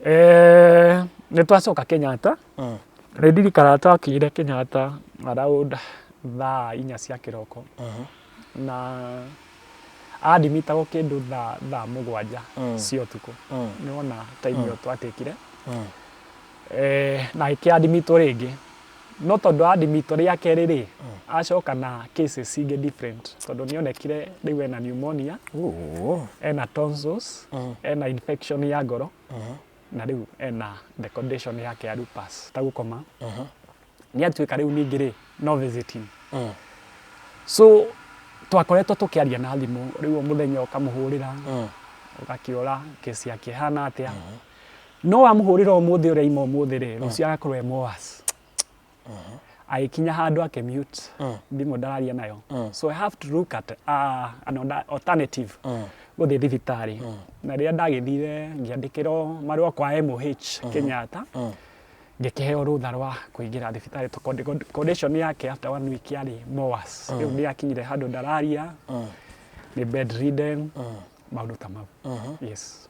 Nĩ twacoka Kenyatta. Nĩ ndirikanaga twakinyire Kenyatta around thaa 4 cia kĩroko. Na admitagwo kĩndũ thaa 7 cia ũtukũ. Nĩ wona time ĩyo twatakire. Na akĩadmitwo rĩngĩ. No tondũ admitwo rĩa kerĩ rĩ, acoka na cases ingĩ different. Tondũ nĩ onekire rĩu ena pneumonia, ena tonsils, ena infection ya ngoro, na rĩu ena the condition yake ya lupus, ta gũkoma. Nĩ atuĩka rĩu ningĩ rĩ, no visiting. So twakoretwo tũkĩaria na thimũ, rĩu mũthenya ũkamũhũrĩra, ũgakĩora case yake ĩhana atĩa. No wamũhũrĩra ũmũthĩ ũrĩa ima ũmũthĩ rĩ, rũciũ agakorwo e worse. Agĩkinya handũ ake mute, thimũ ndararia nayo. So I have to look at an alternative gũthiĩ thibitarĩ. Na rĩrĩa ndagĩthire ngĩandĩkĩrwo marũa kwa MOH Kenyatta, ngĩkĩheo rũtha rwa kũingĩra thibitarĩ tondũ condition yake after 1 week yarĩ worse. Rĩu nĩ akinyire handũ ndararia, nĩ bedridden, maũndũ ta mau. Yes.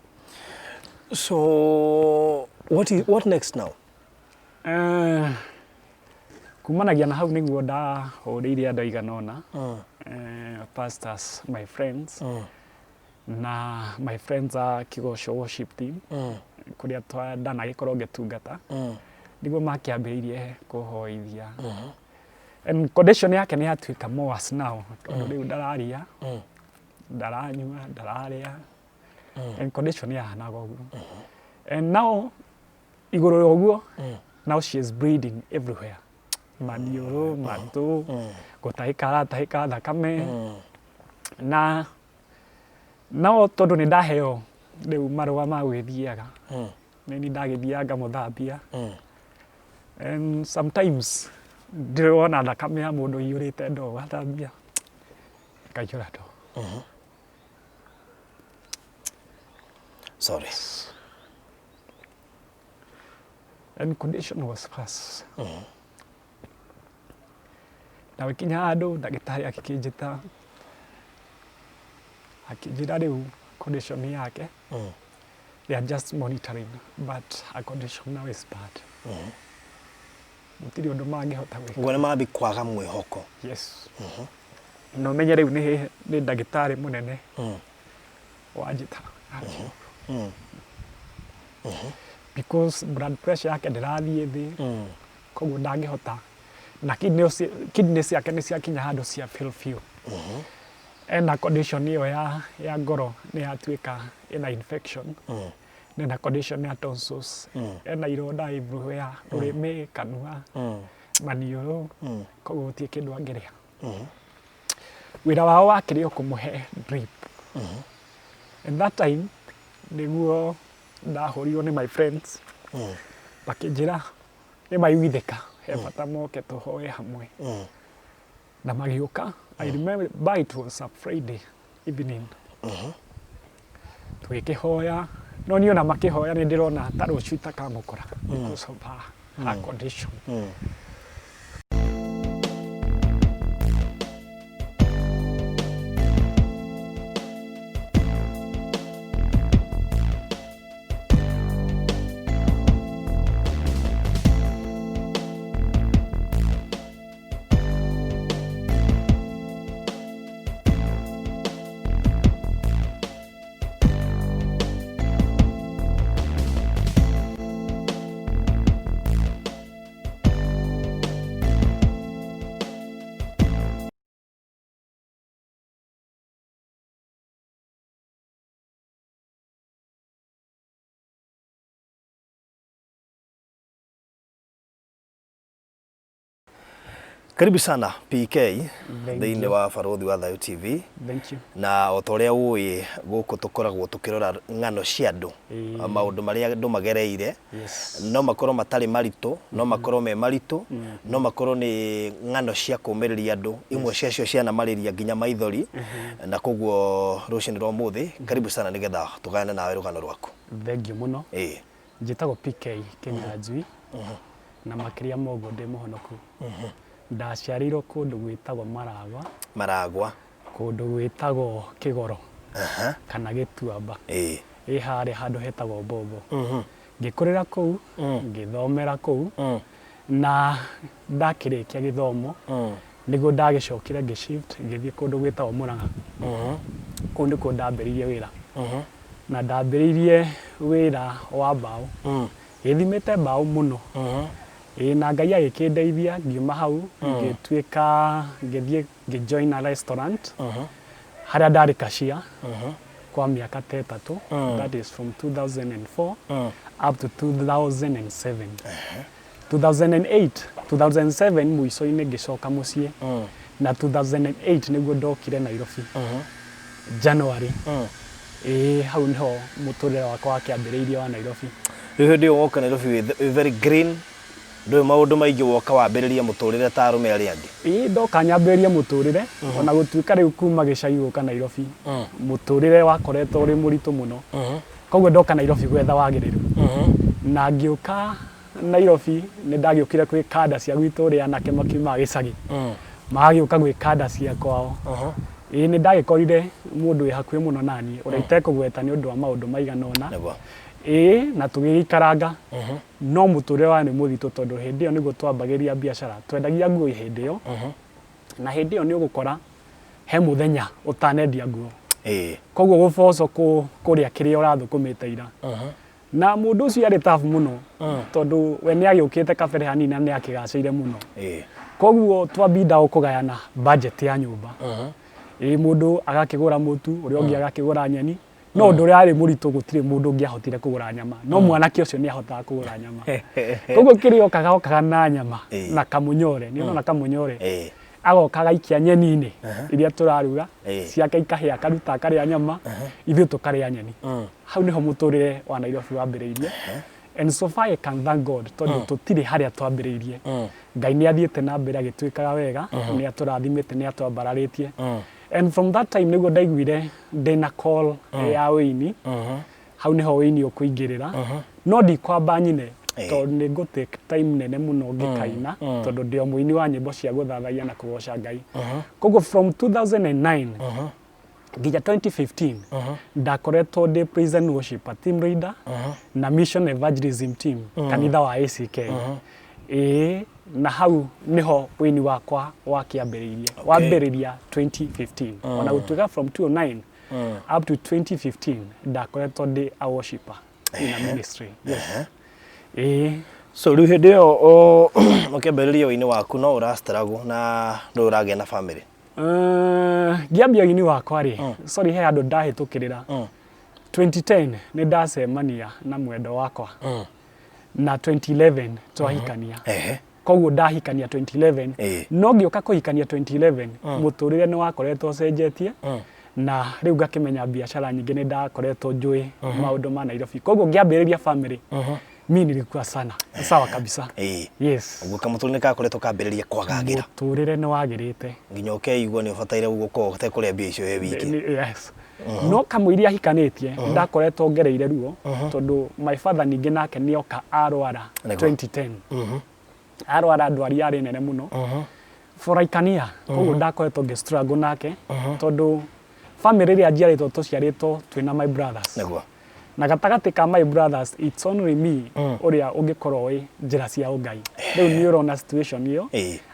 So what next now? Kumanagia na hau nĩguo ndahũrĩire andũ aigana ũna, pastors, my friends, na my friends a Kĩgoco worship team, kũrĩa ndanagĩkorwo ngĩtungata, nĩguo makĩambĩrĩirie kũhoithia. And condition yake nĩ yatuĩka worse now, tondũ rĩu ndararia, ndaranyua, ndararĩa, and condition yahanaga ũguo. And now, igũrũ ya ũguo, now she is bleeding everywhere. Maniũrũ, matũ, gũtahĩka aratahĩka thakame. Na no tondũ nĩ ndaheo rĩu marũa ma gwĩthiaga, nĩ ndagĩthiaga ngamũthambia. And sometimes ndĩrona thakame ya mũndũ ĩiyũrĩte ndoo gathambia, ngaiyũra ndoo. Sorry. And condition was worse. Na gũkinya handũ ndagĩtarĩ akĩnjĩta, akĩnjĩra rĩu condition yake, they are just monitoring, but her condition now is bad. Gũtirĩ ũndũ mangĩhota gwĩka. Ũguo nĩ mambi kwaga mwĩhoko. Yes. Na ũmenye rĩu nĩ ndagĩtarĩ mũnene wanjĩta. Because blood pressure yake ndĩrathiĩ thĩ, koguo ndangĩhota. Na kidney ciake nĩ ciakinya handũ cia fail few. Ena condition ĩyo ya ngoro nĩ yatuĩka ena infection. Ena condition ya tonsils. Ena ironda everywhere, rũrĩmĩ, kanua, maniũrũ, koguo gũtirĩ kĩndũ angĩrĩa. Wĩra wao wakĩrĩ o kũmũhe drip. And that time, nĩguo ndahũrirwo nĩ my friends, makĩnjĩra nĩ maiguithĩka, he bata moke tũhoe hamwe. Na magĩũka, I remember it was a Friday evening. Tũgĩkĩhoya, no niĩ ona makĩhoya nĩ ndĩrona ta rũciũ itakamũkora because of her condition. Karibu sana PK thĩinĩ wa Barũthi wa Thayũ TV. Thank you. Na o ta ũrĩa ũĩ gũkũ tũkoragwo tũkĩrora ng'ano cia andũ, maũndũ marĩa andũ magereire, no makorwo matarĩ maritũ, no makorwo me maritũ, no makorwo nĩ ng'ano cia kũũmĩrĩria andũ, imwe ciacio cianamarĩria nginya maithori, na koguo rũciinĩ rwa ũmũthĩ, karibu sana nĩgetha tũgayane nawe rũgano rwaku. Thank you mũno. Njĩtagwo PK Kĩnyanjui, na makĩria ma ũguo ndĩ mũhonoku. Ndaciarĩirwo kũndũ gwĩtagwo Maragwa, kũndũ gwĩtagwo Kĩgoro, kana Gĩtuamba, harĩa handũ hetagwo Mbombo. ngikurira kuu ngithomera kuu na ndakirikia githomo niguo ndagicokire ngishift ngithie kundu gwitagwo Murang'a kuu ndikuo ndambiririe wira na ndambiririe wira wa mbao githimite mbao muno na Ngai agikindeithia ngiuma hau ngituika ngithie ngijoin a restaurant haria ndari cashier kwa miaka 3 that is from 2004 up to 2007 2007 mwico-ini ngicoka mucii na 2008 niguo ndokire Nairobi January hau niho muturire wakwa wakiambiriirie wa Nairobi hindi yo woka Nairobi very green ndo maundu maingi woka wambiririe muturire ta arume ari angi ndoka nyambiririe muturire ona gutuika riu kuma gicagi guka Nairobi muturire wakoretwo uri muritu muno koguo ndoka Nairobi gwetha wagiriru na ngiuka Nairobi ni ndagiukire kwi kada cia gwitu ri anake makiuma gicagi magiuka gwi kada cia kwao ni ndagikorire mundu wi hakuhi muno nani uria itekugweta ni undu wa maundu maiganona na tugiikaranga no muturire wa ni muthitu tondu hindi yo niguo twambagiria biashara twendagia nguo hindi yo na hindi yo ni ugukora he muthenya utanendia nguo koguo guboco kuria kiria urathukumite ira na mundu ucio ari tough muno tondu we ni agiukite kabere hanini na ni akigaciire muno koguo twabinda ukugayana budget ya nyumba mundu agakigura mutu uria ungi agakigura nyeni no undu uria ari muritu gutire mundu ungi ahotire kugura nyama no mwanake ucio ni ahotaga kugura nyama koguo kirio okaga na nyama na kamunyore ni ona kamunyore agokaga ikia nyeni-ini iria turaruga ciake ikahia akaruta akaria nyama ithuĩ tukaria nyeni hau niho muturire wa Nairobi wambiriirie and so far I can thank God tondu tutire haria twambiriirie Ngai ni athiĩte na mbere agituikaga wega ni aturathimite ni atwambararitie and from that time niguo ndaiguire ndina call ya wini hau niho wini ukuingirira no ndikwamba nyine tondu ni go take time nene muno ngikaina tondu ndio muini wa nyimbo cia guthathaia na kugoca Ngai koguo from 2009 nginya 2015 ndakoretwo ndi praise and worship team leader na mission evangelism team kanitha wa ACK na hau niho wini wakwa wakiambiriirie wambiriria 2015 ona gutuika from 2009 up to 2015 ndakoretwo ndi a worshiper in a ministry so riu hindi yo ukiambiriria wini waku no urastruggle na ndo uragia na family ngiambia wini wakwa ri sorry he andu ndahitukirira 2010 ni ndacemania na mwendo wakwa na 2011 twahikania koguo ndahikania 2011 no ngioka kuhikania 2011 muturire ni wakoretwo cenjetie na riu ngakimenya biashara nyingi ni ndakoretwo njui maundu ma Nairobi koguo ngiambiriria family mimi nilikuwa sana sawa kabisa yes uguo kamuturire kakoretwo kambiriria kwagagira muturire ni wagirite nginya ukeigua ni ubataire guko utekuria mbia icio he wiki yes no kamuiria hikanitie ndakoretwo ngereire ruo tondu my father ningi nake nioka arwara 2010 arwara ndwari yari nene muno foraikania koguo ndakoretwo ngistruggle nake tondu family ria njiaritwo tuciaritwo twina my brothers na gatagati ka my brothers it's only me uria ungikorwo wi njira cia Ngai riu ni urona situation iyo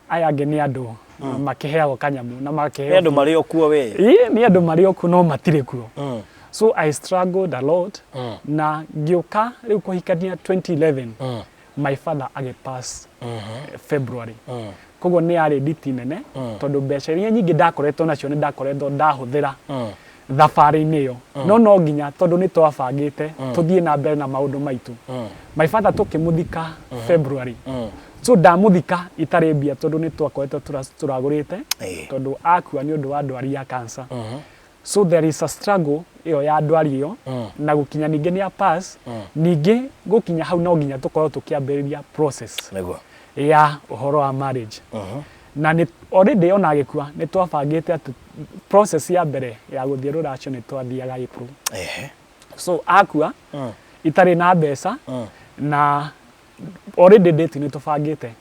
aya angi ni andu makiheagwo kanyamu na makiheo andu mari okuo we ni andu mari okuo no matire kuo so I struggled a lot na ngioka riu kuhikania 2011 my father agipass February koguo ni ari nditi nene tondu mbeca iria nyingi ndakoretwo nacio ni ndakoretwo ndahuthira thabari-ini iyo no nginya tondu ni twabangite tuthie na mbere na maundu maitu my father tukimuthika February so ndamuthika itari mbia tondu ni twakoretwo turagurite tondu akua ni undu wa ndwari ya cancer so there is a struggle iyo ya ndwari iyo na gukinya ningi ni a pass ningi gukinya hau no nginya tukorwo tukiambiriria process ya uhoro wa marriage na ni already ona agikua ni twabangite ati process ya mbere ya guthiurura acio ni twathiaga April so akua itari na mbeca na already date ni tubangite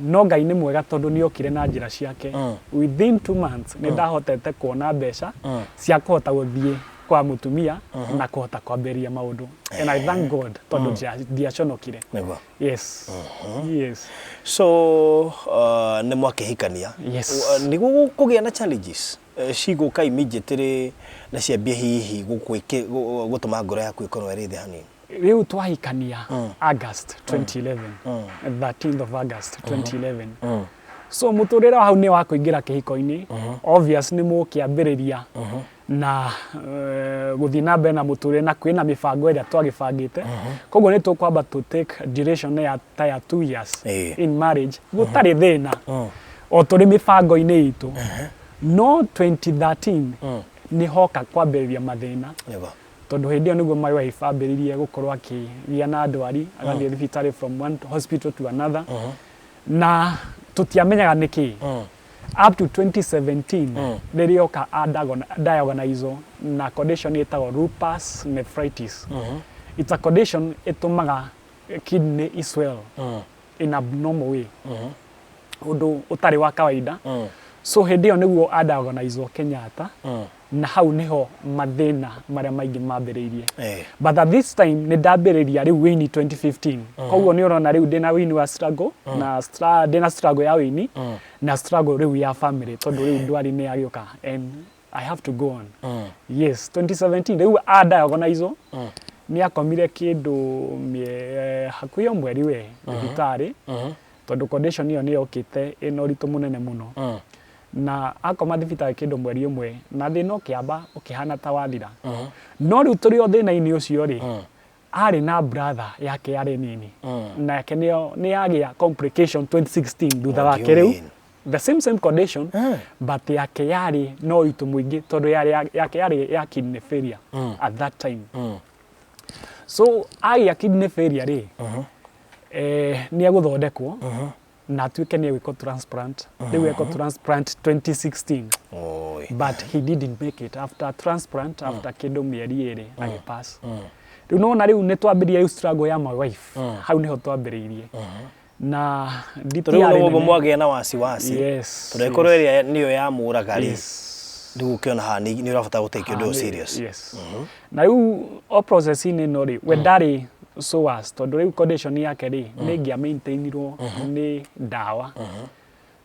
no Ngai ni mwega tondu ni okire na njira ciake within 2 months ni ndahotete kuona mbeca cia kuhota guthie kwa mutumia na kuhota kwamberia maundu and I thank God tondu ndiaconokire. Yes. Yes. So nĩ mwakĩhikania. Yes. Nĩ gũkũgĩa na challenges cigũka immediately na ciambie hihi gũtũma ngoro yaku ĩkorwo ĩrĩ thĩ hanini? Riu twahikania August 2011, 13th of August 2011. So muturira hau ni wa kuingira kihiko-ini, obvious ni mukiambiriria na guthii na mbere na muturire na kwina mibango iria twagibangite. Koguo ni tukwamba to take duration ya 2 years in marriage gutari thina o turi mibango-ini itu. No 2013 ni hoka kwambiriria mathina tondu hindi iyo niguo my wife ambiririe gukorwo akigĩa na ndwari agathie thibitari from one hospital to another na tutiamenyaga niki up to 2017 riria oka diagnosed na condition itagwo lupus nephritis. It's a condition itumaga kidney swell in abnormal way undu utari wa kawaida. So hindi iyo niguo diagnosed Kenyatta na hau niho mathina maria maingi mambiririe. But at this time ni ndambiriria riu wini 2015. Koguo ni urona riu ndina wini wa struggle na ndina struggle ya wini na struggle riu ya family tondu riu ndwari ni agioka and I have to go on. Yes, 2017 riu diagnosed ni akomire kindu hakuhi mweri we thibitari tondu condition iyo ni yokite ina uritu munene muno. Na akoma thibitari kindu mweri umwe na thina ukiamba ukihana ta wathira. No riu turi o thina-ini ucio ri ari na brother yake yari nini na yake ni yagia complication 2016 thutha wake riu the same condition but yake yari no itu mwingi tondu yake yari ya kidney failure at that time. So ya kidney failure ri ni aguthondekwo na tuike ni gwiko transplant. They were transplant 2016. But he didn't make it after transplant after kindu mieri iri agipass. Riu no riu ni twambiria struggle ya my wife. Hau niho twambiriirie. Na nditiari ni mwagia na wasiwasi. Yes. Turekorwo ria niyo ya muraga ri. Ndugu kiona ha ni urabata gutake ndo serious. Yes. Na riu o process ini no ri we ndari so as tondu riu condition yake ri ni ngia maintainirwo ni dawa.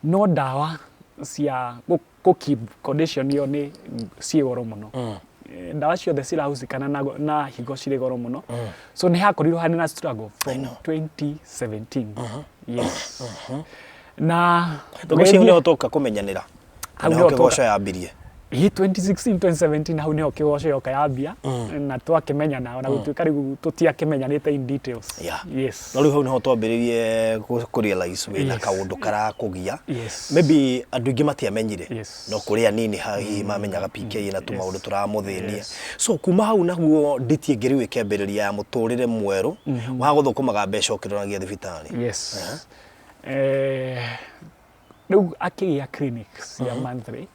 No dawa cia ku keep condition yo ni cie goro muno. Dawa ciothe cirahusikana na higo ciri goro muno. So ni hakorirwo hani na struggle from 2017. Yes. Na tugucio ni otoka kumenyanira. Hau kigoco yambirie. 2016 2017 hau niho kigoco yoka yambia na twakimenyana na gutuika riu tutiakimenyanite in details. Yes. No riu hau niho twambiririe ku realize wina kaundu karakugia. Maybe andu ingi matiamenyire no kuria nini hahi mamenyaga PK na tu maundu turamuthinia. So kuma hau naguo nditie ngiri wikembiriria ya muturire mweru wa guthukumaga mbeca ukiranagia thibitari. Yes. Riu akigia clinics ya monthly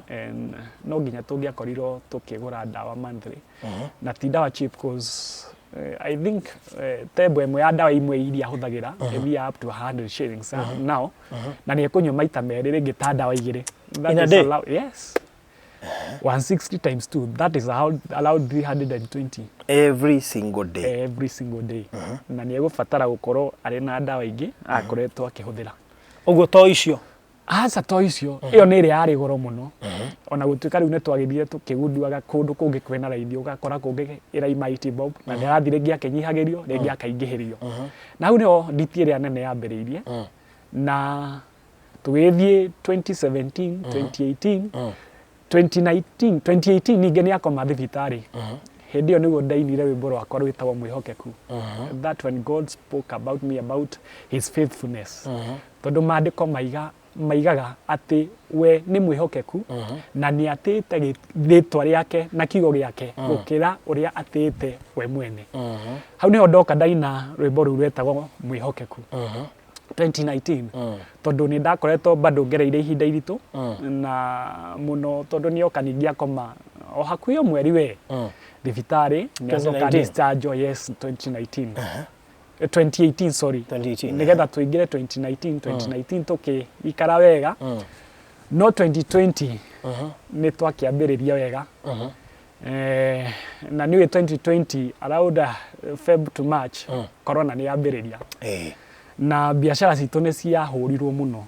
and no nginya tungiakorirwo tukigura dawa monthly na ti dawa cheap because I think tebo imwe ya dawa imwe iria huthagira ithia up to 100 shillings now na ni ekunywa maita meri ringi ta dawa igiri in a day. Yes. 160 times 2 that is allowed 320 every single day. Na ni egubatara gukorwo ari na dawa ingi akoretwo akihuthira uguo to icio asa to icio iyo ni ri ari goro muno ona gutuika riu ne twagithire tukigunduaga kundu kungi kwena raithi ugakora kungi ira mighty bob na ndirathire ngia kinyihagirio ringi akaingihirio na hau niho nditie ria nene yambiriirie na tugithie 2017 2018 2018 ninge ni akoma thibitari hindi iyo niguo ndainire rwimbo rwakwa rwitagwo Mwihokeku. That when God spoke about me about his faithfulness tondu maandiko maigaga ati we ni mwihokeku na ni atite ritwa riake na kigo giake gukira uria atite we mwene. Hau niho ndoka ndaina rwimbo ru rwetagwo Mwihokeku 2019 tondu ni ndakoretwo bado ngereire ihinda iritu na muno tondu ni okangia koma o hakuhi mweri we thibitari ni acoka discharge. Yes, 2019 2018 sorry 2018 nigetha tuingire 2019 tuki ikara wega no 2020 ni twakiambiriria wega na niwe 2020 around Feb to March corona ni yambĩrĩria na biashara citũ nĩ ciahũrirwo mũno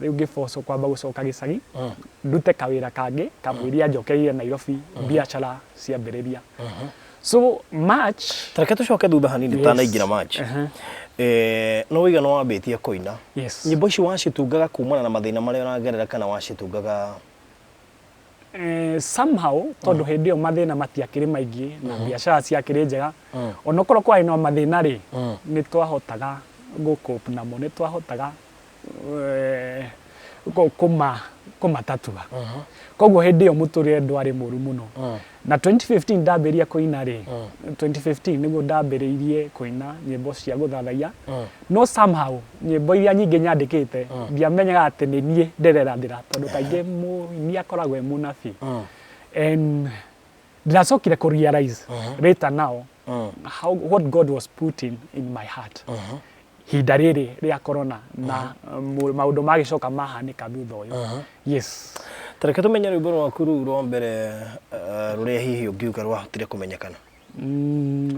rĩu ngĩboco kwamba gũcoka gĩcagi ndute kawĩra kangĩ kamwĩria njokeire Nairobi biashara ciambĩrĩria so March tareke tũcoke thutha hanini tanaingĩra March no wĩga no wambĩtie kũina nyĩmbo ici wacitungaga kumana na mathĩna marĩa ũragerera kana wacitungaga somehow tondu hindi yo mathina matiakiri maingi na biashara ciakiri njega onokorwo kwa ino mathina ri ni twahotaga gukopa namo ni twahotaga kumatatua koguo hindi yo muturire ndwari muru muno na 2015 ndambiria kuina ri 2015 niguo ndambiriirie kuina nyimbo cia guthathaiya no somehow nyimbo iria nyingi nyandikite ndiamenyaga ati ni nie ndererathira tondu kaingi muini akoragwo e munabi and ndinacokire ku realize later now what God was putting in my heart hinda riri ria corona na maundu magicoka mahanika thutha uyu yes tareke tumenye rwimbo rwaku rũu rwa mbere rũrĩa hihi ũngiuga rwahotire kumenyekana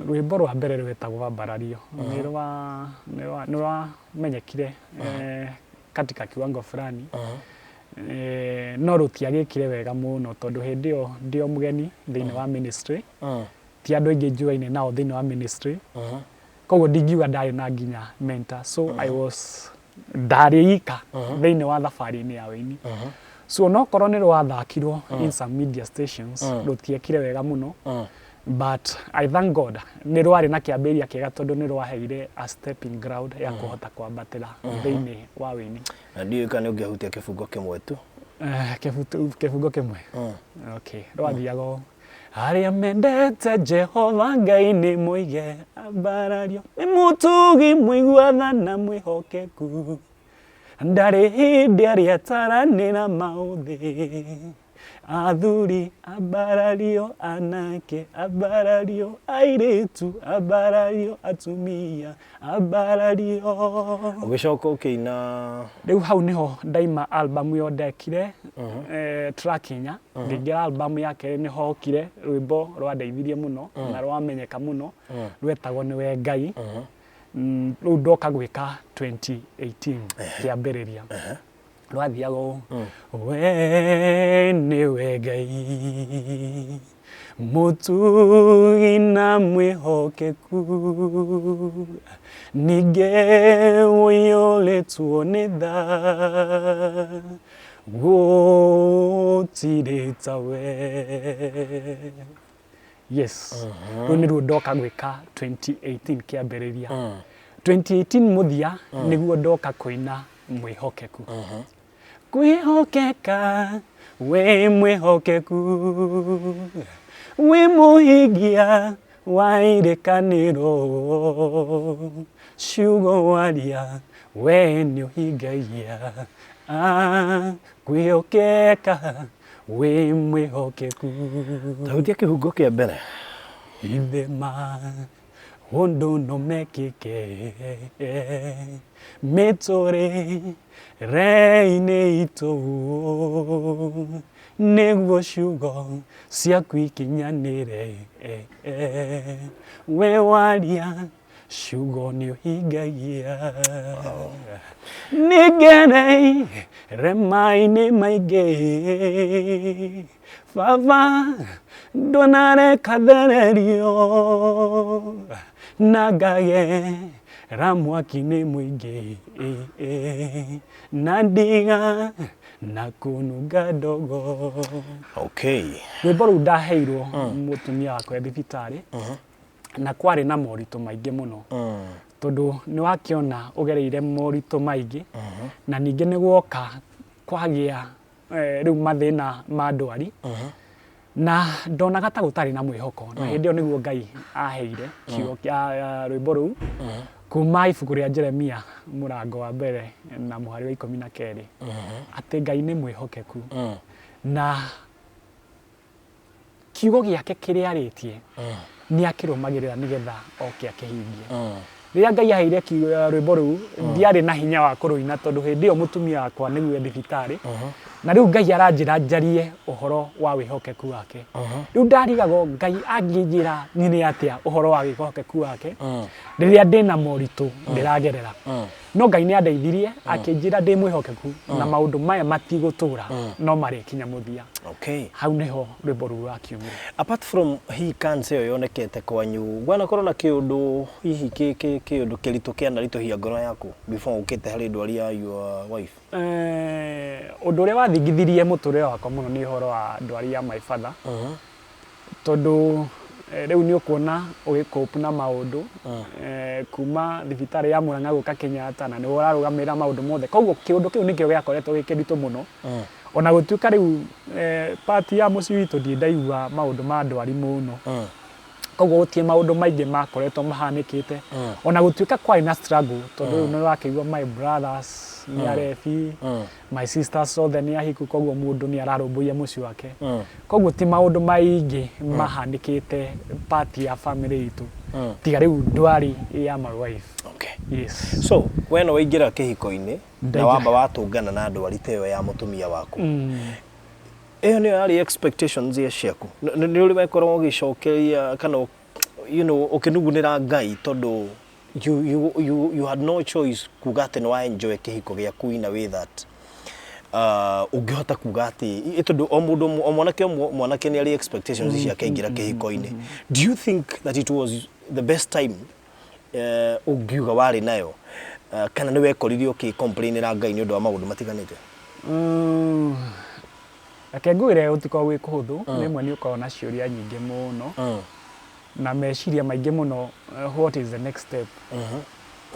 rwimbo rwa mbere rwetagwo Mbarario nĩ rwamenyekire katika kiwango fulani no rũtiagĩkire wega mũno tondũ hĩndĩ ĩyo ndĩ o mũgeni thĩinĩ wa ministry ti andũ aingĩ njuaine nao thĩinĩ wa ministry koguo ndingiuga ndarĩ na nginya mentor so I was ndarĩ ika thĩinĩ wa thabarĩ-inĩ ya wĩini so no korwo nĩ rwathakirwo in some media stations rũtiekire wega mũno but I thank God nĩ rwarĩ na kĩambĩrĩria kĩega tondũ nĩ rwaheire a stepping ground ya kũhota kwambatĩra thĩinĩ wa wĩini na ndiũĩ kana ũngĩahutia kĩbungo kĩmwe tu kĩbungo kĩmwe okay rwathiaga ũũ arĩa mendete Jehova Ngai nĩ mũige Mbarario nĩ mũtugi mũigua na mwĩhokeku ndarĩ hĩndĩ arĩa ataranĩra maũthĩ athuri Mbarario anake Mbarario airĩtu Mbarario atumia Mbarario ũgĩcoka ũkĩina rĩu hau nĩho ndaima album yo ndekire track inya ngĩingĩra album ya kerĩ nĩho okire rwĩmbo rwandeithirie mũno na rwamenyeka mũno rwetagwo nĩwe Ngai rĩu ndoka gwĩka 2018 kĩambĩrĩria rwathiaga ũũ we nĩwe Ngai mũtugi na mwĩhokeku ningĩ ũiyũrĩtwo nĩ tha gũtirĩ tawe yes rĩu nĩruo ndoka gwĩka 2018 kĩambĩrĩria 2018 mũthia nĩguo ndoka kũina mwĩhokeku kwĩhokeka we mwĩhokeku we mũhingia wa ĩrĩkanĩro ciugo waria we nĩ ũhingagia kwĩhokeka we mwĩhokeku tahutia kĩhungo kĩa mbere ithema ũndũ no mekĩke mĩtũrĩre-inĩ itũ nĩguo ciugo ciaku ikinyanĩre we waria ciugo nĩ ũhingagia nĩngereire maĩ-inĩ maingĩ baba ndonareka thererio na ngagera mwaki-inĩ mũingĩ na ndiga na kununga ndogo okay rwĩmbo rũu ndaheirwo mũtumia wakwa thibitarĩ na kwarĩ na moritũ maingĩ mũno tondũ nĩ wakĩona ũgereire moritũ maingĩ na ningĩ nĩ guoka kwagĩa rĩu mathĩna ma ndwari na ndonaga ta gũtarĩ na mwĩhoko na hĩndĩ ĩyo nĩguo Ngai aheire kiugo kĩa rwĩmbo rũu kuma ibuku rĩa Jeremia mũrango wa mbere na mũhari wa 12 atĩ Ngai nĩ mwĩhokeku na kiugo gĩake kĩrĩa arĩtie nĩ akĩrũmagĩrĩra nĩgetha oke akĩhingie rĩrĩa Ngai aheire rwĩmbo rũu ndiarĩ na hinya wa kũrũina tondũ hĩndĩ ĩyo mũtumia wakwa nĩguo thibitarĩ na riu Ngai aranjira njarie uhoro wa wihokeku wake riu ndarigago Ngai angĩnjĩra nyine atia uhoro wa wihokeku wake rĩrĩa ndĩna moritu ndĩragerera no Ngai nĩ andeithirie akĩnjĩra ndĩ mwĩhokeku na maũndũ maya matigũtũra no marĩkinya mũthia. Okay, hau niho rwĩmbo rũu rwakiumire. Apart from hii cancer ĩyo yonekete kwanyu gwanakorwo na kĩũndũ hihi kĩũndũ kĩritũ kĩanarituhia ngoro yaku before ũkĩte harĩ ndwari ya your wife? Ũndũ ũrĩa wathingithirie mũtũrĩre wakwa mũno nĩ ũhoro wa ndwari ya my father tondũ rĩu nĩ ũkuona ũgĩkopu na maũndũ kuma thibitarĩ ya Mũrang'a gũka Kenyatta na nĩ ũrarũgamĩrĩra maũndũ mothe koguo kĩũndũ kĩu nĩkĩo gĩakoretwo gĩkĩritũ mũno ona gũtuĩka rĩu part ya mũciĩ witũ ndiendaigua maũndũ ma ndwari mũno koguo gũtirĩ maũndũ maingĩ makoretwo mahanĩkĩte ona gũtuĩka kwarĩ na struggle tondũ rĩu nĩ wakĩigua my brothers nĩ arebi my sisters othe nĩ ahiku koguo mũndũ nĩ ararũmbũiya mũciĩ wake koguo ti maũndũ maingĩ mahanĩkĩte part ya family itũ tiga rĩu ndwari ya my wife. Okay. Yes. So when waingĩra kĩhiko-inĩ na wamba watũngana na ndwari ta ĩyo ya mũtumia waku ĩyo nĩyo yarĩ expectations ciaku nĩ ũrĩ wekorwo ũgĩcokeria kana ũkĩnugunĩra Ngai tondũ you had no choice kuga atĩ nĩ wa enjoy kĩhiko gĩaku in a way that ũngĩhota kuga atĩ tondũ o mwanake nĩ arĩ expectations ciake aingĩra kĩhiko-inĩ. Do you think that it was the best time ũngiuga warĩ nayo kana nĩ wekoririe ũkĩ-complainĩra Ngai nĩ ũndũ wa maũndũ matiganĩte? Reke ngwĩre gũtikoragwo gwĩ kũhũthũ rĩmwe nĩ ũkoragwo na ciũria nyingĩ mũno na meciria maingĩ mũno what is the next step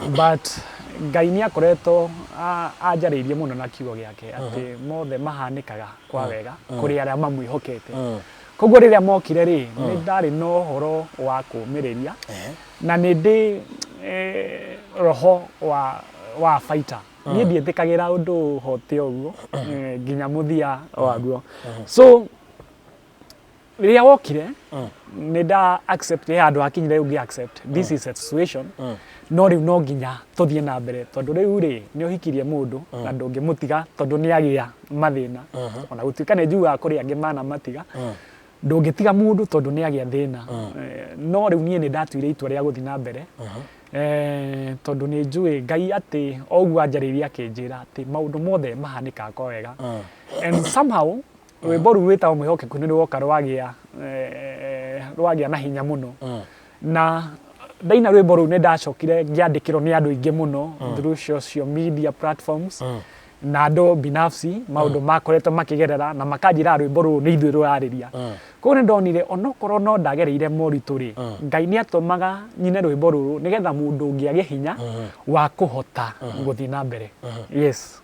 but Ngai nĩ akoretwo anjarĩirie mũno na kiugo gĩake atĩ mothe mahanĩkaga kwa wega kũrĩ arĩa mamwĩhokete koguo rĩrĩa mokire rĩ nĩ ndarĩ na ũhoro wa kũũmĩrĩria na nĩ ndĩ roho wa fighter niĩ ndiĩtĩkagĩra ũndũ hote ũguo nginya mũthia waguo so rĩrĩa wokire nĩ nda accept handũ hakinyire ũngĩ accept this is a situation no rĩu no nginya tũthiĩ na mbere tondũ rĩu rĩ nĩ ũhikirie mũndũ na ndũngĩmũtiga tondũ nĩ agĩa mathĩna ona gũtuĩka nĩ njugaga kũrĩ angĩ manamatiga ndũngĩtiga mũndũ tondũ nĩ agĩa thĩna no rĩu niĩ nĩ ndatuire itua rĩa gũthiĩ na mbere tondũ nĩ njũĩ Ngai atĩ oguo anjarĩirie akĩnjĩra atĩ maũndũ mothe mahanĩkaga kwa wega and somehow rwĩmbo rũu rwĩtagwo mwĩhokeku nĩ rwoka rwagĩa na hinya mũno na ndaina rwĩmbo rũu nĩ ndacokire ngĩandĩkĩrwo nĩ andũ aingĩ mũno through social media platforms na andũ binafsi maũndũ makoretwo makĩgerera na makanjĩra rwĩmbo rũu nĩ ithuĩ rũrarĩria koguo nĩ ndonire onokorwo no ndagereire moritũ rĩ Ngai nĩ atũmaga nyine rwĩmbo rũrũ nĩgetha mũndũ ũngĩagĩa hinya wa kũhota gũthiĩ na mbere. Yes.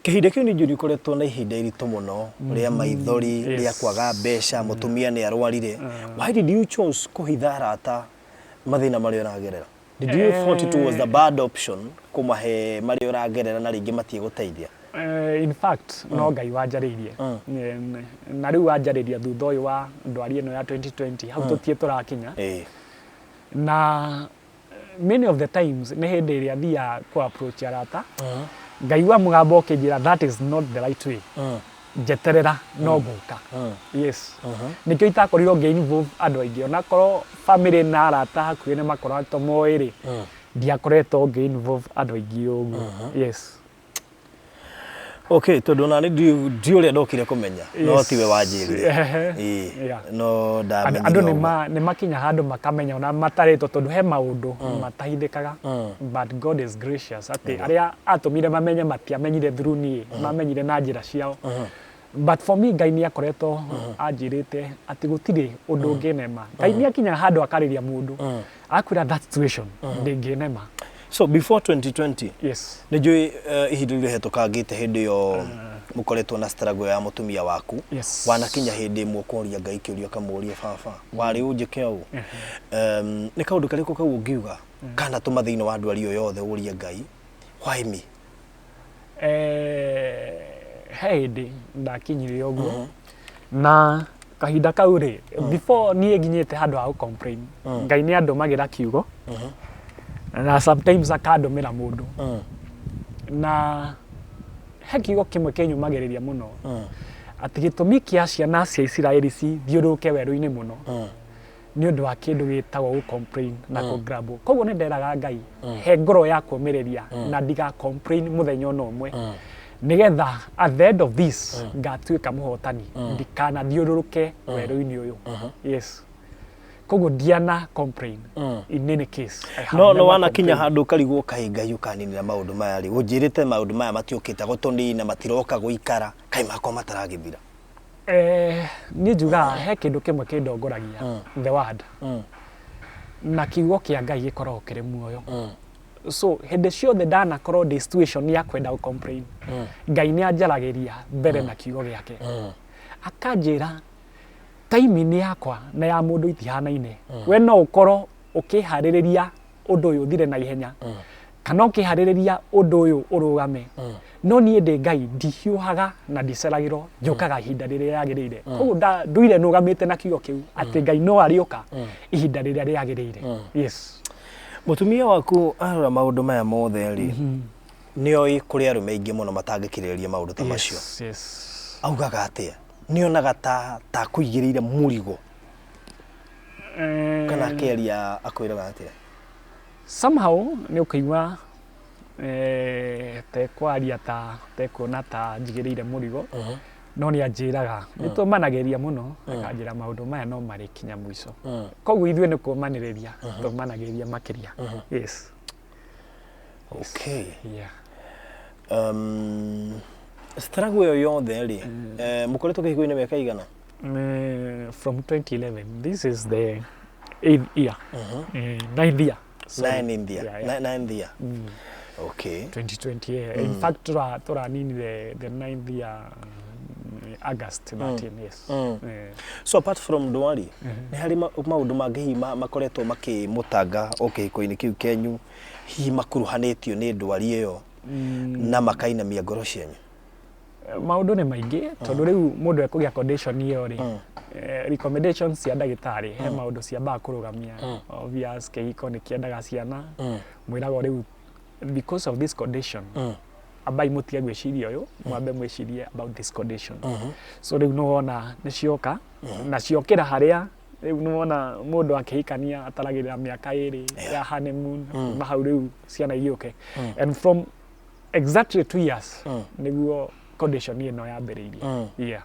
Kĩhinda kĩu nĩ njũri ũkoretwo na ihinda iritũ mũno rĩa maithori rĩa kwaga mbeca mũtumia nĩ arwarire. Why did you choose kũhitha arata mathĩna marĩa ũragerera? Did you thought it was the bad option kũmahe marĩa ũragerera na rĩngĩ matiegũteithia? In fact no Ngai wanjarĩirie na rĩu wanjarĩria thutha ũyũ wa ndwari ĩno ya 2020 hau tũtiĩ tũrakinya na many of the times nĩ hĩndĩ ĩrĩa thiaga kũ approach arata Ngai wa mũgambo ũkĩnjĩra that is not the right way njeterera no gũka. Yes. Nĩkĩo itakorirwo ngĩ-involve andũ aingĩ onakorwo family na arata hakuhĩ nĩ makoretwo moĩ rĩ ndiakoretwo ngĩ-involve andũ aingĩ ũguo. Yes. Okay, tondũ na nĩ ũrĩa ndokire kũmenya no tiwe wanjĩrire no ndamenya andũ nĩ makinya handũ makamenya ona matarĩtwo tondũ he maũndũ matahithĩkaga but God is gracious atĩ arĩa atũmire mamenye matiamenyire through niĩ mamenyire na njĩra ciao but for me Ngai nĩ akoretwo anjĩrĩte atĩ gũtirĩ ũndũ ũngĩnema. Ngai nĩ akinyaga handũ akarĩria mũndũ akwĩra that situation ndĩngĩnema. So before 2020 yes nĩ njũĩ ihinda rĩrĩa hetũkangĩte hĩndĩ ĩyo mũkoretwo na struggle ya mũtumia waku wanakinya hĩndĩ ĩmwe ũkoria Ngai kĩũria kamũria baba warĩ ũnjĩke ũũ nĩ kaũndũ karĩkũ kau ũngiuga kana tũma thĩinĩ wa ndwari ĩyo yothe ũrie Ngai why me? He hĩndĩ ndakinyire ũguo na kahinda kau rĩ before niĩ nginyĩte handũ ha gũcomplain Ngai nĩ andũmagĩra kiugo na sometimes akandũmĩra mũndũ na he kiugo kimwe kenyumagiriria muno ati gitumi kia ciana cia Isiraeli cithiuruke weru-ini muno ni undu wa kindu gitagwo complain na ku grab. Koguo ni nderaga Ngai he ngoro ya kuumiriria na ndiga complain muthenya ono umwe nigetha at the end of this ngatuika muhotani ndikana thiuruke weru-ini uyu. Yes. Koguo ndiana complain in any case. No wana kinya handu karigwo kahinga yukaninira maundu maya ri unjirite maundu maya matiukite gutunina matiroka guikara kai mako mataragithira. Ni njuga he kindu kimwe kindongoragia the word na kiugo kia Ngai gikoragwo kiri muoyo. So hende ciothe ndanakorwo ndi situation ya kwenda gu complain Ngai ni anjaragiria mbere na kiugo giake akanjira time ni yakwa na ya mundu itihanaine. We no ukorwo ukihaririria undu uyu thire na ihenya kana ukihaririria undu uyu urugame no nie ndi Ngai ndihiuhaga na ndiceragirwo njukaga ihinda riria yagirire. Koguo nduire nugamite na kiugo kiu ati Ngai no arioka ihinda riria yagirire. Yes. Mutumia waku arora maundu maya mothe ri nioi kuri arume ingi muno matangikiriria maundu ta macio. Yes. Augaga atia nionaga ta kuigirire murigo kana keria akwiraga atia somehow ni ukaigua te kwaria te kuona ta njigirire murigo no ni anjiraga nitumanagiria muno akanjira maundu maya no mari kinya mwico. Koguo ithwe ni kumaniriria tumanagiria makiria. Yes. Okay. Yeah. Struggle yo yothe ri mukoretwo kihiko-ini miaka igana? From 2011. This is the 8th year. 9th year. Ninth year. Okay. 2020. In fact, tora nini the 9th year August 13. Yes. So apart from Duari, ni hari maundu mangi makoretwo makimutanga kihiko-ini kiu kenyu hi makuruhanitio ni Duari iyo na makainamia ngoro cianyu? Maundu ni maingi tondu riu mundu ekugia condition iyo ri recommendations cia ndagitari he maundu cia ba kurugamia. Obvious kihiko ni kiendaga ciana mwirago riu because of this condition abai mutige gwiciria uyu mwambe mwicirie about this condition. So riu no wona ni cioka na ciokira haria riu no wona mundu akihikania ataragirira miaka iri ya honeymoon mahau riu ciana iyoke and from exactly 2 years niguo condition ino yambiriirie. Yeah.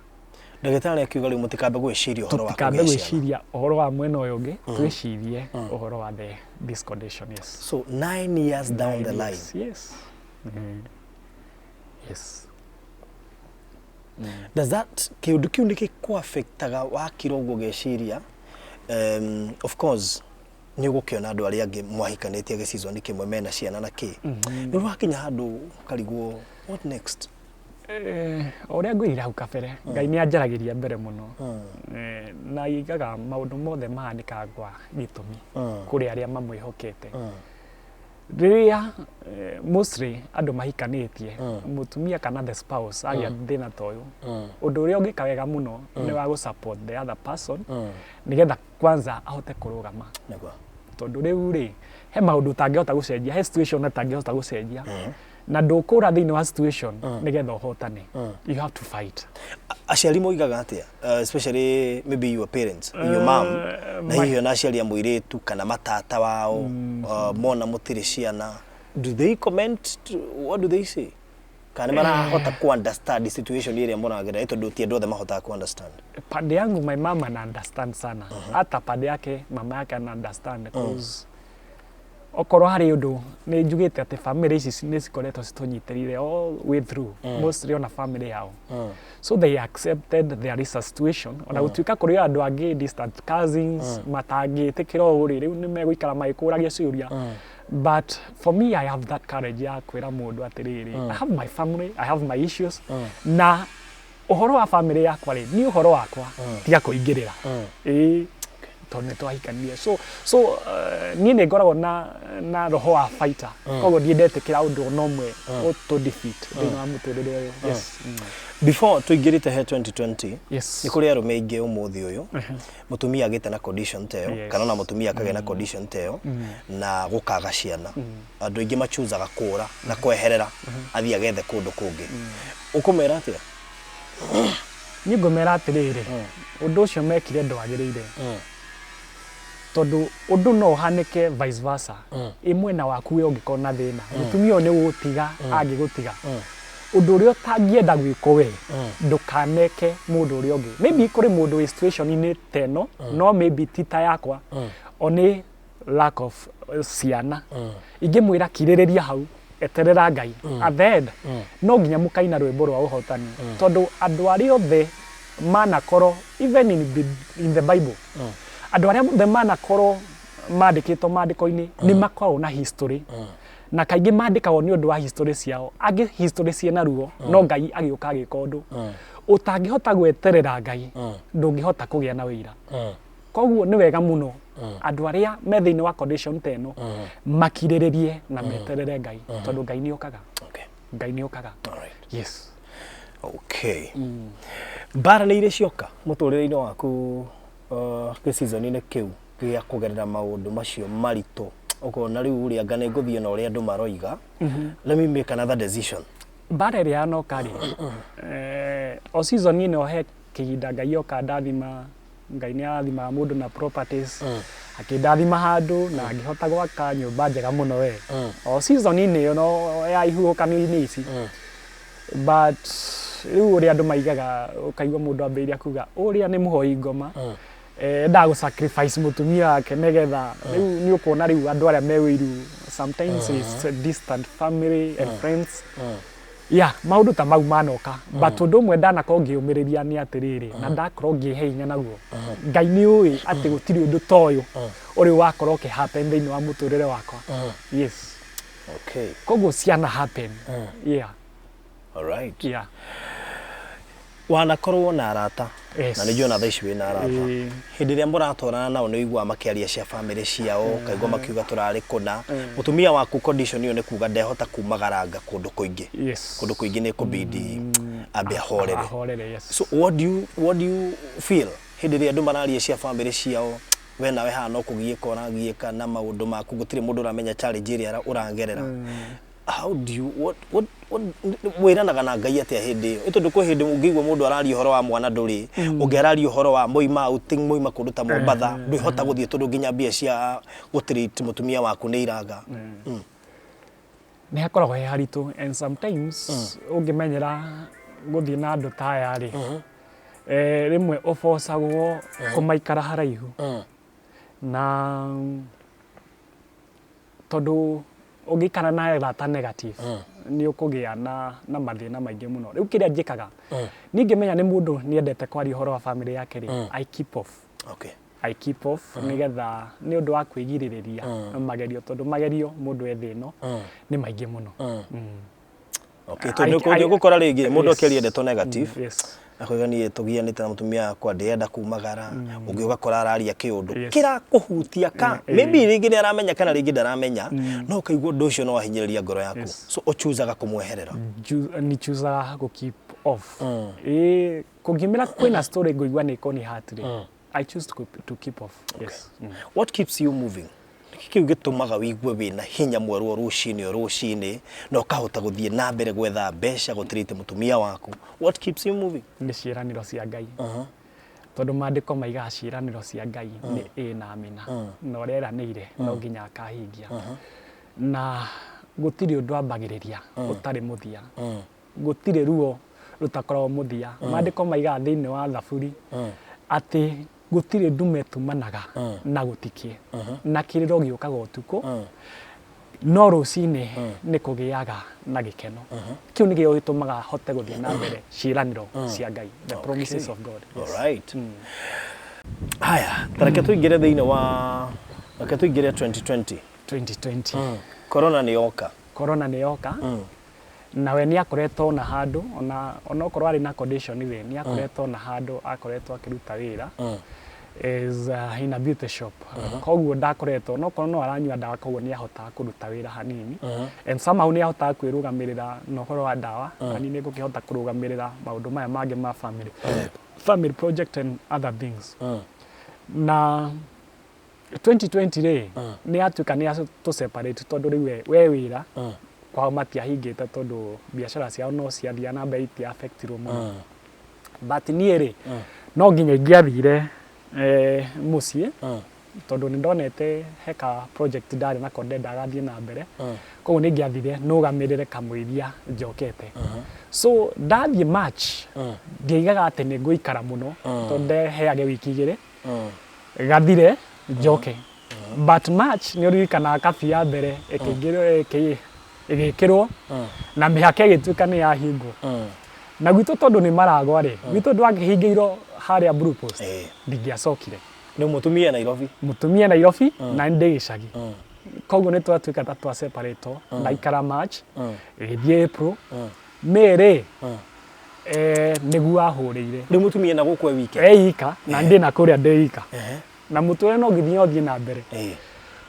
Ndagitari akiuga riu mutikambe gwiciria uhoro wa kugĩa gwiciria uhoro wa mwena uyu ungi twicirie uhoro wa this condition. Yes. So 9 years down the line. Yes. Yes. Does that kiundu kiu nikikwa affectaga wakirogo geciria? Of course ni gukiona andu aria angi mwahikanitie gicizoni kimwe mena ciana na ki ni wakinya handu karigwo what next? Oria ngwira hau kabere Ngai ni anjaragiria mbere muno na igaga maundu mothe mahanikaga kwa gitumi kuri aria mamwihokete. Riria mostly andu mahikanitie mutumia kana the spouse agia thina toyo undu uria ungika wega muno ni wa gu support the other person nigetha kwanza ahote kurugama. Tondu riu ri he maundu tangihota gucenjia he situation tangihota gucenjia na ndukura thini wa situation nigetha uhotane. You have to fight. Aciari moigaga atia especially maybe your parents your mom na hiyo na aciari amwiritu kana matata wao mona mutiri ciana, do they comment? What do they say? Kana marahota ku understand the situation iria monagira tondu ti andu mahota ku understand? Pande yangu my mama ana understand sana hata pande yake mama yake ana understand because okorwo hari undu ni njugite ati family ici ni cikoretwo citunyitirire all way through mostly on a family yao. So they accepted there is a situation ona gutuika kuri andu angi distant cousins matangitikira uri riu ni meguikara magikuragia ciuria. But for me I have that courage ya kwira mundu atiriri I have my family, I have my issues na uhoro wa family yakwa ri ni uhoro wakwa tiga kuingirira tondu twahikania. So ni ne ngoragwo na roho wa fighter koguo ndiendetikira undu no mwe to defeat thina wa muturire uyu. Yes. Before tuingirite he 2020 Yes. ni kuri arume ingi umuthi uyu mutumia agite na condition teo kana na mutumia akage na condition teo na gukaga ciana andu ingi machuzaga kura na kweherera athia agethe kundu kungi ukumera atia ni ngomera atiriri undu ucio mekire ndwagirire tondu undu no hanike vice versa imwe na waku we ungikona thina mutumia ni gutiga angigutiga undu uria utangienda gwiko we ndukaneke mundu uria ungi maybe kuri mundu wi situation ni teno no maybe tita yakwa oni lack of ciana ingimwira kiririria hau eterera Ngai athed no nginya mukaina rwimbo rwa uhotani tondu andu ari othe manakoro even in the Bible andu aria othe manakoro mandikitwo mandiko-ini ni makoragwo na history na kaingi mandikagwo ni undu wa history ciao agi history ciena ruo no Ngai agiuka agika undu utangihota gweterera Ngai ndungihota kugia na wira koguo ni wega muno andu aria me thiini wa condition teno makiriririe na meterere Ngai tondu Ngai ni okaga Ngai ni okaga yes okay bara ni ire cioka muturire-ini waku ke season-ini kiu gia kugerera maundu macio marito ukona riu uria ngane nguthie na uria andu maroiga let me make another decision bara iria yanoka ri o season ino he kihinda Ngai oka ndathima Ngai ni athima mundu na properties akindathima handu na ngihota gwaka nyumba njega muno we o season ini yo no ya ihuukani-ini ici but riu uria andu maigaga ukaigua mundu ambiria kuga uria ni muhoi ngoma ndagu sacrifice mutumia wake negetha riu ni ukona riu andu aria mewiru sometimes it's distant family and friends yeah maundu ta mau manoka but undu mwe ndanakorwo ngiumiriria ni atiriri na ndakorwo ngihe hinya naguo Ngai ni ui ati gutiri undu toyo uri wakorwo ki happen thiini wa muturire wakwa yes okay koguo ciana happen yeah all right yeah wanakorwo na arata yes. na nijua na thaici wina arata hindi ria muratwarana nao ni igua makiaria cia family ciao kaigua makiuga turari kuna mutumia waku condition iyo ni kuga ndehota kumagaranga kundu kuingi yes kundu kuingi ni kubidi ambe ahorere yes so what do you feel hindi ria andu mararia cia family ciao we nawe hana kugieka oragieka na maundu maku gutire mundu uramenya challenge iria urangerera how do you what wiranaga na Ngai atia hindi iyo itondu ko hindi ungigwa mundu araria horo wa mwana nduri ungeraria horo wa moima outing moima kundu ta Mombatha ndihota guthie tondu nginya mbia cia gutreat mutumia waku ni iranga ni hakoragwo he haritu and sometimes ungimenyera guthie na andu taya ri rimwe ufocagwo kumaikara haraihu na tondu ugikara na arata negative ni ukugia na mathina maingi muno riu kiria njikaga ningi menya ni mundu ni endete kwaria horo wa family yake ri I keep off okay I keep off nigetha ni undu wa kwigiririria magerio tondu magerio mundu ethino ni maingi muno okay tondu ko gukora ringi mundu akiria ndeto negative yes akoiga ni tugianite na mutumia kwa ndienda kumagara ungi ugakora araria kiundu kira kuhutia ka maybe ringi ni aramenya kana ringi ndaramenya no kaigua ndu ucio no wahinyiriria ngoro yaku so uchuzaga kumweherera ni chuza go keep off kugimira kwina story ngoigwa ni koni hatri I choose to keep off yes what keeps you moving kiu gitumaga wigue wina hinya mweru rucini no kahota guthie na mbere gwetha mbeca gutirite mutumia waku what keeps you moving ni ciiraniro cia Ngai tondu mandiko maiga ciiraniro cia Ngai ni na amina no reranire no nginya akahingia na gutiri undu ambagiriria utari muthia gutiri ruo rutakorwo muthia mandiko maiga thiini wa Thaburi ati gutire ndume tumanaga na gutikie na kiriro giukaga utuku no rucini ni kugiaga na gikeno kiu ni gio gitumaga hote guthie na mbere ciiraniro cia Ngai the promises of God yes. All right haya tareke tuingire thiini wa tareke tuingire 2020 corona ni yoka nawe ni akoretwo na handu ona okorwo ari na condition we ni akoretwo na handu akoretwo akiruta wira is in a beauty shop. Koguo ndakoretwo no kono no aranyua ndawa koguo ni ahotaga kuruta wira hanini. And somehow ni ahotaga kwirugamirira no horo wa ndawa ani ni ngukihota kurugamirira maundu maya mangi ma family. Family project and other things. Na 2020 ri ni atuika ni to separate tondu riu we wira kwa matiahingite tondu biashara ciao no ciathia na mbei ti affectirwo muno. But ni ri no nginya ingiathire mucie tondu ni ndonete heka project ndari na konde ndagathie na mbere koguo ni ngiathire nugamirire kamwithia njokete. So ndathie match ndiaigaga ati ni nguikara muno tondu ndeheage wiki igiri gathire njoke. But match ni uririkana kabi ya mbere igikirwo na mihaka igituika ni yahingwo. Na gwitu tondu ni maragwa ri gwitu ndwangihingirwo haria Blue Post ndingiacokire. Ni mutumia Nairobi. Mutumia Nairobi na ndi gicagi. Koguo ni twatuika twa separate na ikara match igithie April May niguo ahurire. Ndi mutumia na gukwe wike. Ika na ndi na kuria ndi ika. Na mutwe no ngithie na mbere.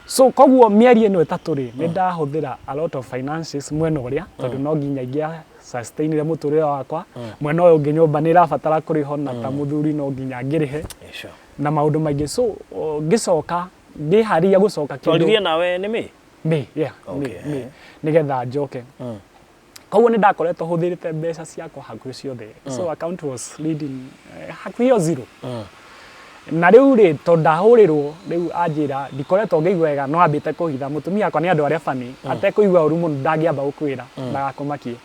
So koguo mieri eno etatu ri ni ndahuthira a lot of finances mwena uria tondu no nginya ingia sustainire muturire wakwa mwena uyu ngi nyumba ni rabatara kuriho na ta muthuri no nginya ngirihe na maundu maingi. So ngicoka ngiharia gucoka kindu twarithia nawe ni me nigetha njoke. Koguo ni ndakoretwo huthirite mbeca ciakwa hakuhi ciothe. So account was leading hakuhi zero. Na riu ri to ndahurirwo riu anjira ndikoretwo ngigwa wega no ambite kuhitha mutumia akwa ni andu aria fani atekuigwa uru muno ndangiamba gukwira ndagakumakie.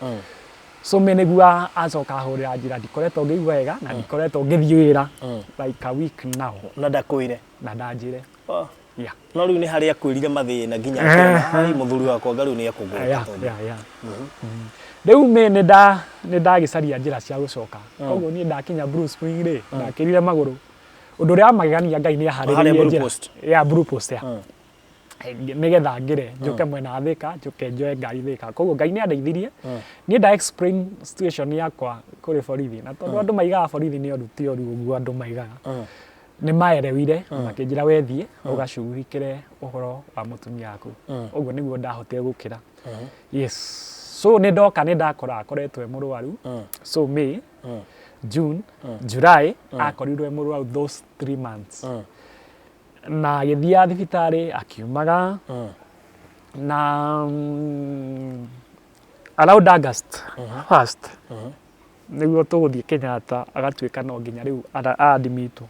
So me nigua acoka ahurira anjira ndikoretwo ngigwa wega na ndikoretwo ngithie wira like a week now. Na ndakwire na ndanjire no riu ni haria kwirire mathina nginya akona muthuri wakwa ngaru ni akugura. Riu me ni ndagicaria njira cia gucoka. Koguo ni ndakinya Blue Spring ri ndakirire maguru undu ria magegania Ngai ni aharirie njira ya Blue Post nigetha ngire njuke mwena Thika njuke njoe ngari Thika. Koguo Ngai ni andeithirie ni nda explain situation yakwa kuri borithi na tondu andu maigaga borithi ni oru ti oru uguo andu maigaga ni maerewire makinjira wethie ugacurikire uhoro wa mutumia aku. Uguo niguo ndahotire gukira. Yes. So ni ndoka ni ndakora akoretwe murwaru. So May, June, July akorirwe murwaru those 3 months. Na githia thibitari akiumaga na around August first niguo tuguthie Kenyatta agatuika no nginya riu admit.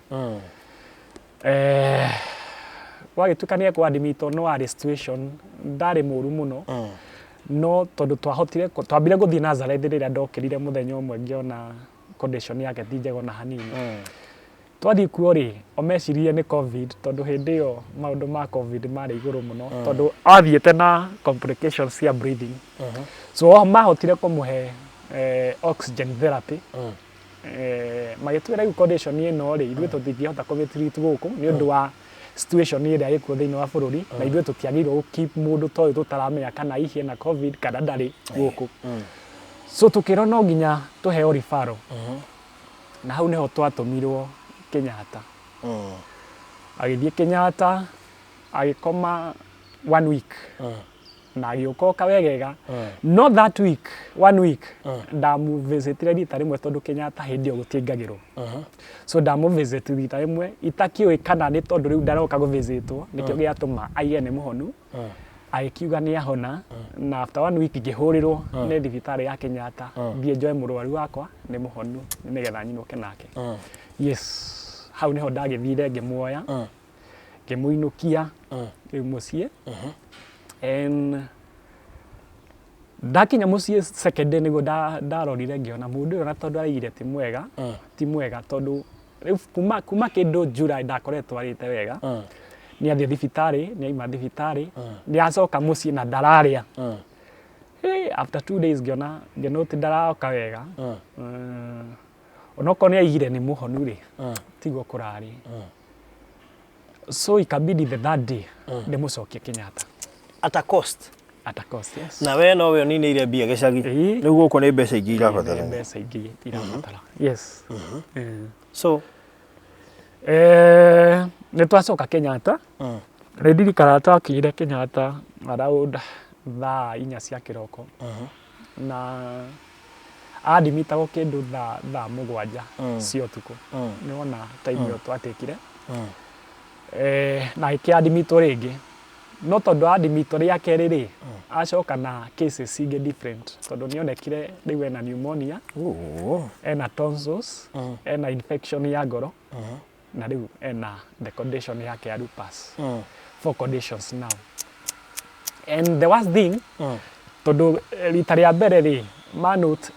Wagituika ni kwa admit no ari situation ndari muru muno. No tondu twahotire twambire guthie Nazareth riria ndokirire muthenya umwe ngiona condition yake ti njega na hanini. Twathie kuo ri omecirie ni covid tondu hindi iyo maundu ma covid mari iguru muno tondu athiete na complications cia breathing. So mahotire kumuhe oxygen therapy. Magitwira yu condition ino ri ithuĩ tutingihota kũmĩtreat gũkũ ni undu wa situation iria ikuo thiini wa bururi na ithuĩ tutiagirwo keep mundu toy tutaramenya kana ihie na covid kana ndari gũkũ. So tukirwo no nginya tuheo referral. Na hau niho twatumirwo Kenyatta. Agithie Kenyatta agikoma 1 week. Na agioka wegega. Not that week, 1 week. Ndamu visitire rita rimwe tondu Kenyatta hindi yo gutingagirwo. So ndamu visit rita rimwe itakiwe kana ni tondu riu ndaroka gu visitwo nikio giatuma aiye ni muhonu. Aikiuga ni ahona na after 1 week ngihurirwo ni thibitari ya Kenyatta thie njoe murwaru wakwa ni muhonu nigetha nyinuke nake. Yes. Hau niho ndagithire ngimuoya ngimuinukia mucie. And ndakinya mucie second day nigo ndarorire ngiona mundu na tondu araigire ti mwega tondu riu kuma kindu July ndakoretwo arite wega. Ni athie thibitari ni aima thibitari ni acoka mucie na ndararia. After 2 days ngiona ngenote ndaraoka wega. Onoko ni aigire ni muhonu ri tiguo kurari. So ikabidi the that day ndimucokie Kenyatta at a cost. Yes. Na we no we nini ile bia gicagi niguo uko ni mbeca ingi irabatara. Mbeca ingi irabatara. Yes. So Nĩ twacoka Kenyatta. Nĩ ndirikanaga twakinyire Kenyatta around thaa 4 cia kĩroko. Na admitagwo kĩndũ thaa 7 cia ũtukũ. Nĩ wona time ĩyo twatakire. Na akĩadmitwo rĩngĩ. No tondũ admitwo rĩa kerĩ rĩ, acoka na cases ingĩ different. Tondũ nĩ onekire rĩu ena pneumonia, ena tonsils, ena infection ya ngoro, na rĩu ena the condition yake ya lupus. 4 conditions now. And the worst thing, tondũ rita rĩa mbere rĩ, manote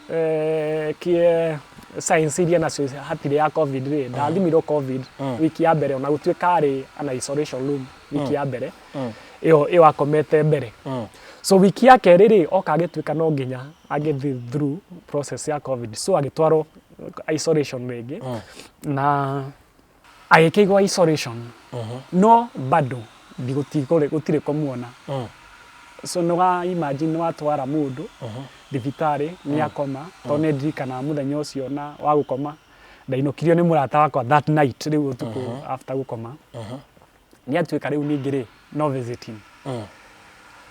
science iria nacio hatirĩ ya COVID rĩ, ndathimirwo COVID wiki ya mbere, ona gũtuĩka arĩ ana isolation room wiki ya mbere, ĩyo akomete mbere. So wiki ya kerĩ rĩ, oka agĩtuĩka no nginya agĩthiĩ through process ya COVID. So agĩtwarwo isolation rĩngĩ, na agĩkĩigwo isolation. No bado gũtirĩ kũmuona. So nĩ imagine nĩ watwara mũndũ thibitarĩ nĩ akoma, tondũ nĩ ndirikanaga mũthenya ũcio na wa gũkoma ndainũkirio nĩ mũrata wakwa that night, rĩu ũtukũ after gũkoma. Nĩ atuĩka rĩu ningĩ rĩ, no visiting.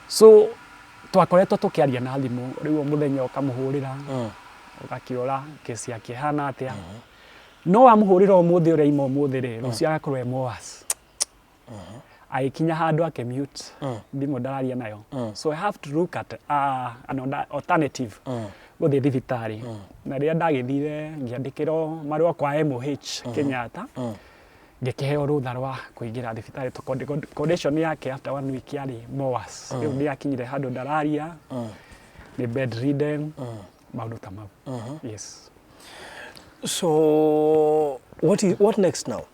So twakoretwo tũkĩaria na thimũ, rĩu mũthenya ũkamũhũrĩra, ũgakĩora case yake ĩhana atĩa. No wamũhũrĩra ũmũthĩ ũrĩa ima ũmũthĩ rĩ, rũciũ agakorwo e worse. Agĩkinya handũ akĩmute, thimũ ndararia nayo. So I have to look at an alternative gũthiĩ thibitarĩ. Na rĩrĩa ndagĩthire ngĩandĩkĩrwo marũa kwa MOH Kenyatta, ngĩkĩheo rũtha rwa kũingĩra thibitarĩ. Condition yake after 1 week yarĩ worse. Rĩu nĩ akinyire handũ ndararia, nĩ bedridden, maũndũ ta mau. Yes. So what next now?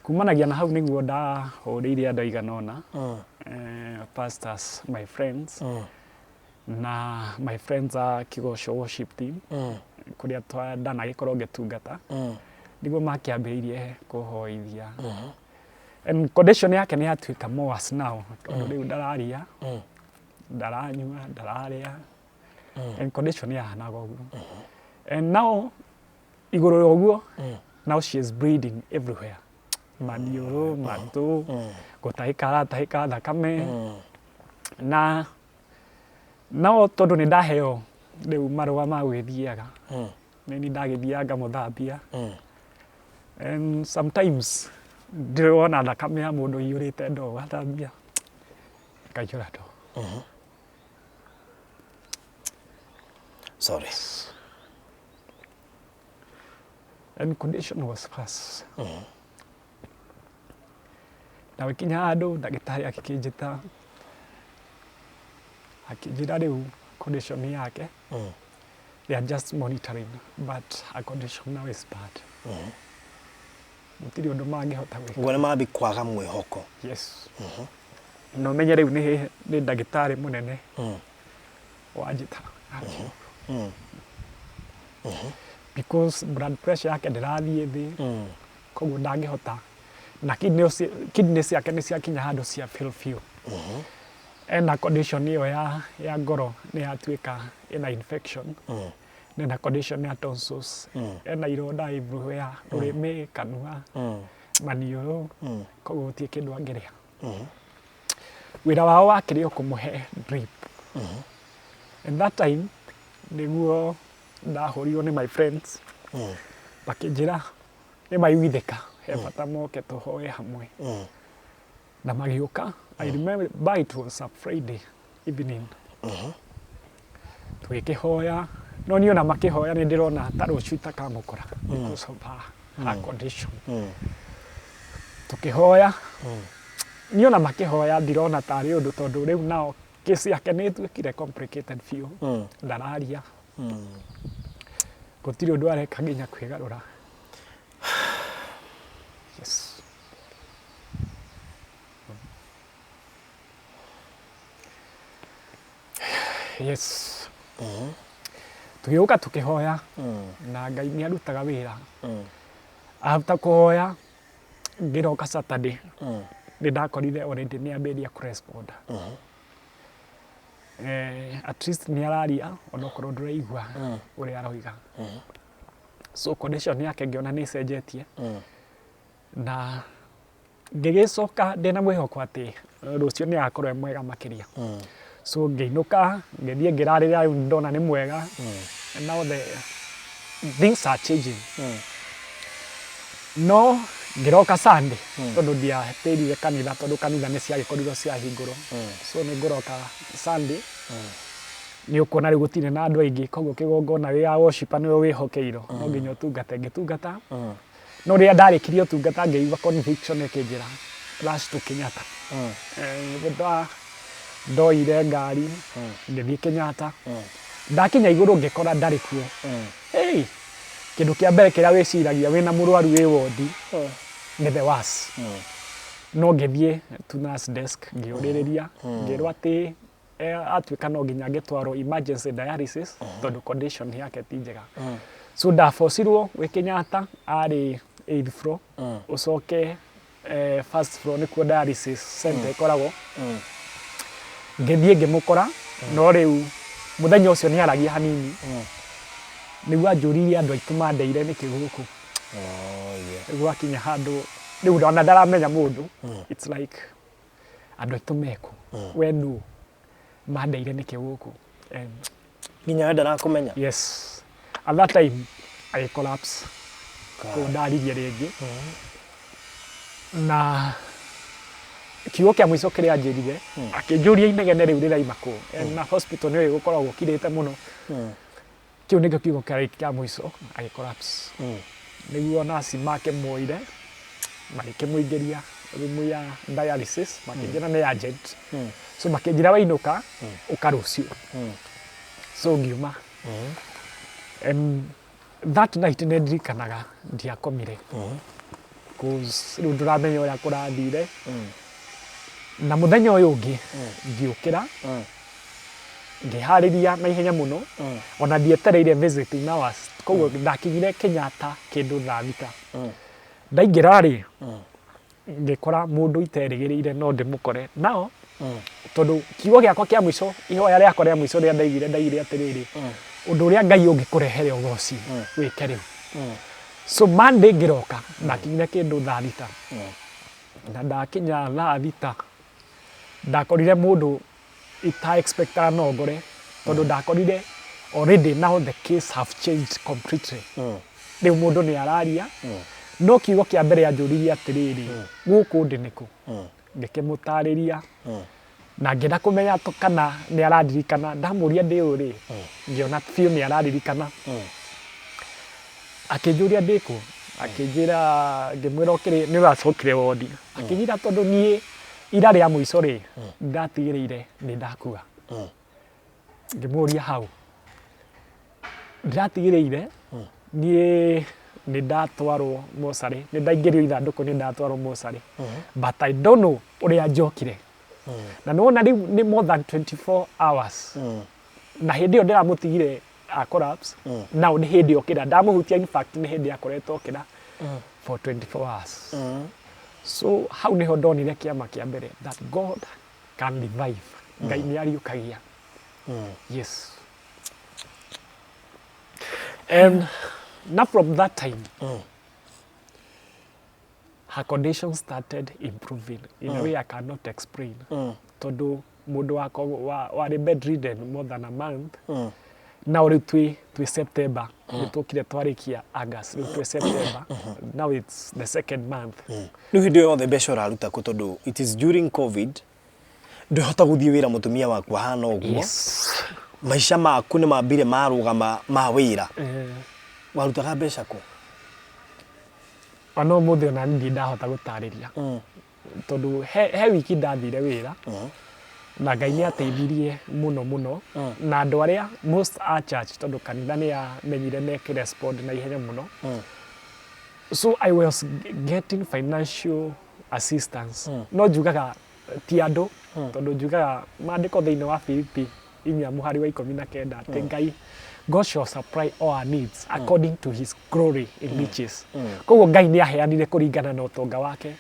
Kumanagia na hau nĩguo ndahũrĩire andũ aigana ũna, pastors, my friends, na my friends a Kĩgoco worship team, kũrĩa ndanagĩkorwo ngĩtungata, nĩguo makĩambĩrĩirie kũhoithia. And condition yake nĩ yatuĩka worse now, tondũ rĩu ndararia, ndaranyua, ndararĩa, and condition yahanaga ũguo. And now, igũrũ ya ũguo, now she is bleeding everywhere. Maniũrũ, matũ, gũtahĩka aratahĩka thakame. Na no tondũ nĩ ndaheo rĩu marũa ma gwĩthiaga, nĩ ndagĩthiaga ngamũthambia. And sometimes ndĩrona thakame ya mũndũ ĩiyũrĩte ndoo gathambia, ngaiyũra ndoo. Sorry. And condition was worse. Na gĩkinya handũ ndagĩtarĩ akĩnjĩta, akĩnjĩra rĩu condition yake, they are just monitoring, but her condition now is bad. Gũtirĩ ũndũ mangĩhota gwĩka. Ũguo nĩ mambi kwaga mwĩhoko. Yes. Na ũmenye rĩu nĩ ndagĩtarĩ mũnene wanjĩta. Because blood pressure yake ndĩrathiĩ thĩ, koguo ndangĩhota. Na kidney ciake nĩ ciakinya handũ cia fail few. Ena condition ĩyo ya ngoro nĩ yatuĩka ena infection. Ena condition ya tonsils. Ena ironda everywhere, rũrĩmĩ, kanua, maniũrũ, koguo gũtirĩ kĩndũ angĩrĩa. Wĩra wao wakĩrĩ o kũmũhe drip. And that time, nĩguo ndahũrirwo nĩ my friends, makĩnjĩra nĩ maiguithĩka, he bata moke tũhoe hamwe. Na magĩũka, I remember it was a Friday evening. Tũgĩkĩhoya, no niĩ ona makĩhoya nĩ ndĩrona ta rũciũ itakamũkora because of her condition. Tũkĩhoya, niĩ ona makĩhoya ndirona tarĩ ũndũ tondũ rĩu nao case yake nĩ ĩtuĩkire complicated biũ, ndararia. Gũtirĩ ũndũ areka nginya kwĩgarũra. Yes. Yes. Tũgĩũka tũkĩhoya, na Ngai nĩ arutaga wĩra. After kũhoya, ngĩroka Saturday, nĩ ndakorire already nĩ ambĩrĩria kũrespond. At least nĩ araria, onokorwo ndũraigua ũrĩa aroiga. so condition yake ngiona nä cenjetie na ngĩgĩcoka ndĩna mwĩhoko atĩ rũciũ nĩ agakorwo mwega makĩria so ngĩinũka ngĩthiĩ ngĩrarĩra rĩu ndona nĩ mwega and now the things are changing no ngĩroka Sunday tondũ ndiatĩrire kanitha tondũ kanitha nĩ ciagĩkorirwo ciahingũrwo so nĩ ngũroka Sunday nĩ ũkuona rĩu gũtirĩ na andũ aingĩ koguo kĩgongona wĩ worship nĩwe wĩhokeirwo no nginya ũtungate ngĩtungata no rĩrĩa ndarĩkirie ũtungata ngĩigua conviction ĩkĩnjĩra rush to Kenyatta ndoire ngari ngĩthiĩ Kenyatta ndakinya igũrũ ngĩkora ndarĩ kuo kĩndũ kĩa mbere kĩrĩa wĩciragia wĩna mũrwaru wĩ wodi nĩ the worst no ngĩthiĩ to nurse desk ngĩũrĩrĩria ngĩrwo atĩ atuĩka no nginya ngĩtwarwo emergency dialysis tondũ condition yake ti njega so ndabocirwo gwĩ Kenyatta arĩ 8th floor ũcoke first floor nĩkuo dialysis center ĩkoragwo ngĩthiĩ ngĩmũkora no rĩu mũthenya ũcio nĩ aragia hanini nĩguo anjũririe andũ aitũ mandeire nĩkĩ gũkũ nĩguo akinya handũ rĩu ona ndaramenya mũndũ it's like andũ aitũ meku we nũ mandeire nĩkĩ gũkũ nginya we ndarakũmenya yes at that time I collapse kũu ndaririe rĩngĩ na kiugo kĩa mũico kĩrĩa anjĩrire akĩnjũria inegene rĩu rĩraima kũu na hospital nĩyo ĩgũkoragwo kirĩte mũno kĩu nĩkĩo kiugo kĩa mũico I collapse nĩguo nasi make moire magĩkĩmũingĩria rumu ya dialysis makĩnjĩra nĩ urgent so makĩnjĩra wainũka ũka rũciũ so ngiuma that night nĩ ndirikanaga ndiakomire cause rĩu ndũramenya ũrĩa kũrathire na mũthenya ũyũ ũngĩ ngĩũkĩra ngĩharĩria na ihenya mũno ona ndietereire visiting hours koguo ndakinyire Kenyatta kĩndũ thaa thita ndaingĩra rĩ ngĩkora mũndũ iterĩgĩrĩire no ndĩmũkore nao tondũ kiugo gĩakwa kĩa mũico ihoya rĩakwa rĩa mũico rĩrĩa ndaigire atĩrĩrĩ ũndũ ũrĩa Ngai ũngĩkũrehere ũgoci wĩke rĩu so Monday ngĩroka ndakinyire kĩndũ thaa thita na ndakinya thaa thita ndakorire mũndũ ita expectaga no ngore tondũ ndakorire already now the case have changed completely rĩu mũndũ nĩ araria no kiugo kĩa mbere anjũririe atĩrĩrĩ gũkũ ndĩ nĩkũ ngĩkĩmũtarĩria na ngĩenda kũmenya kana nĩ araririkana ndamũria ndĩ ũrĩ ngĩona biũ nĩ araririkana akĩnjũria ndĩkũ akĩnjĩra ngĩmwĩra okĩrĩ nĩ ũracokire wodi akĩnjĩra tondũ niĩ ira rĩa mũico rĩ ndatigĩrĩire nĩ ndakua ngĩmũria hau ndatigĩrĩire niĩ nĩ ndatwarwo mocarĩ nĩ ndaingĩrio ithandũkũ nĩ ndatwarwo mocarĩ but I don't know ũrĩa njokire na nĩwona rĩu nĩ more than 24 hours na hĩndĩ ĩyo ndĩramũtigire collapse now nĩ hĩndĩ okĩra ndamũhutia in fact nĩ hĩndĩ akoretwo okĩra for 24 hours so hau nĩho ndonire kĩama kĩa mbere that God can revive Ngai nĩ ariũkagia yes and now from that time her condition started improving in a way I cannot explain tondũ mũndũ warĩ bedridden more than a month now rĩu twĩ September nĩ tũkire twarĩkia August rĩu twĩ September now it's the second month rĩu hĩndĩ ĩyo yothe mbeca ũraruta kũ tondũ it is during COVID ndũhota gũthiĩ wĩra mũtumia waku ahana ũguo maica maku nĩ mambire marũgama ma wĩra warutaga mbeca kũ no mũthĩ ona niĩ ndahota gũtarĩria tondũ he wiki ndathire wĩra na Ngai nĩ ateithirie mũno na andũ arĩa most are church tondũ kanitha nĩ yamenyire respond na ihenya mũno so I was getting financial assistance no njugaga ti andũ tondũ njugaga maandĩko thĩinĩ wa Filipi 4:19 atĩ Ngai God shall supply all our needs according to his glory in riches koguo Ngai nĩ aheanire kũringana na ũtonga wake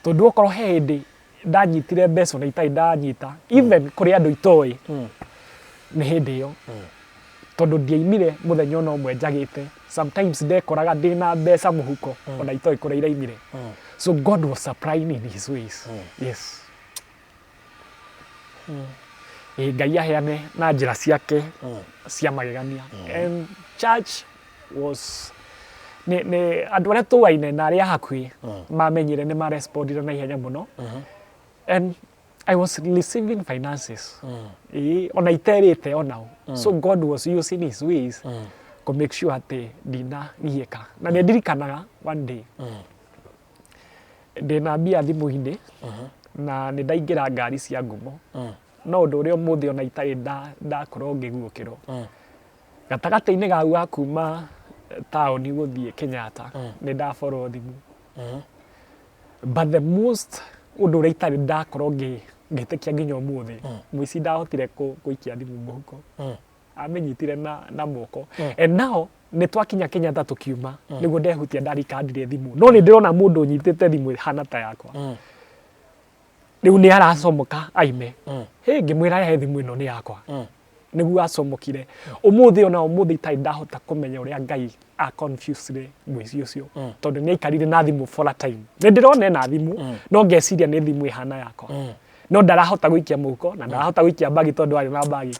tondũ okorwo he hĩndĩ ndanyitire mbeca na itarĩ ndanyita even kũrĩ andũ itoĩ nĩ hĩndĩ ĩyo tondu ndiaimire muthenya ona umwe njagite sometimes ndekoraga ndina mbeca muhuko ona itoi kuria iraimire so God was surprising in his ways yes Ngai aheane na njira ciake cia magegania and church was ne andu aria tuwaine na aria hakui mamenyire ni marespondire na ihenya muno and I was receiving finances ona iterite onao so God was using his ways to make sure ati ndina gieka na ndirikanaga one day ndina mbia thimu-ini na nĩ ndaingĩra ngari cia ngumo no ũndũ ũrĩa ũmũthĩ ona itarĩ ndakorwo ngĩguũkĩrwo gatagatĩ-inĩ gau ga kuma taũni gũthiĩ Kenyatta nĩ ndaborwo thimũ but the most ũndũ ũrĩa itarĩ ndakorwo ngĩtĩkia nginya ũmũthĩ mũici ndahotire gũikia thimũ mũhuko amenyitire na moko and now nĩ twakinya Kenyatta tukiuma nĩguo ndehutia ndarikandire thimũ no nĩ ndĩrona mũndũ ũnyitĩte thimũ hana ta yakwa rĩu nĩ aracomoka aime ngĩmwĩra he thimũ ĩno nĩ yakwa nĩguo acomokire ũmũthĩ ona ũmũthĩ itarĩ ndahota kũmenya ũrĩa Ngai confused mũici ũcio tondũ nĩ aikarire na thimũ for a time nĩ ndĩrona ena thimũ no ngeciria nĩ thimũ ĩhana yakwa no ndarahota gũikia mũhuko na ndarahota gũikia bagi tondũ arĩ na bagi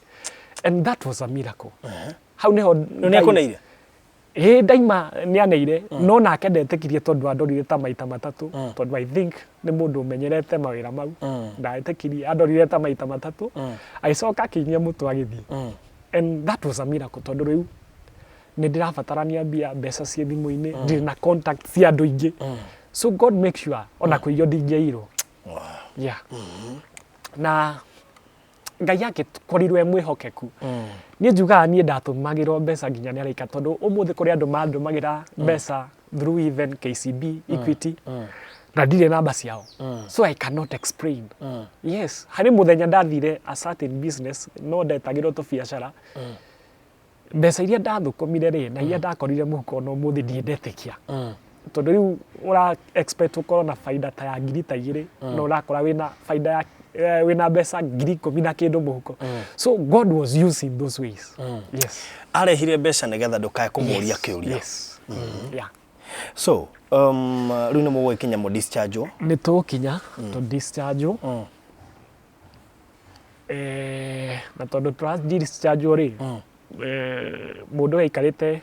and that was a miracle hau nĩho nĩ akuneire ndaima nĩ aneire no nake ndetĩkirie tondũ andorire ta maita matatũ tondũ I think nĩ mũndũ ũmenyerete mawĩra mau ndetĩkirie andorire ta maita matatũ aicoka akinyia mũtwe agĩthiĩ and that was a miracle tondũ rĩu nĩ ndĩrabatarania mbeca ciĩ thimũ-inĩ ndirĩ na contact cia andũ aingĩ so God make sure ona kũiywo ndingĩirwo yeah na Ngai yake korirwe mwĩhokeku niĩ njugaga niĩ ndatũmagĩrwo mbeca nginya nĩ araika tondũ ũmũthĩ kũrĩ andũ mandũmagĩra mbeca through even KCB Equity na ndirĩ namba ciao so I cannot explain yes harĩ mũthenya ndathire a certain business no ndetagĩrwo tũbiacara mbeca iria ndathũkũmire rĩ na iria ndakorire mũhuko no ũmũthĩ ndirĩ ndetĩkia tondũ rĩu ũra expect ũkorwo na baida ta ya ngiri ta igĩrĩ no ũrakora wĩna baida ya wĩna mbeca ngiri ikũmi na kĩndũ mũhuko so God was using those ways yes arehire mbeca nĩgetha ndũkae kũmũria kĩũria yeah so rĩu nĩ mũgũkinya mũ discharge nĩ tũkinya to discharge na tondũ tũra discharge rĩ mũndũ aikarĩte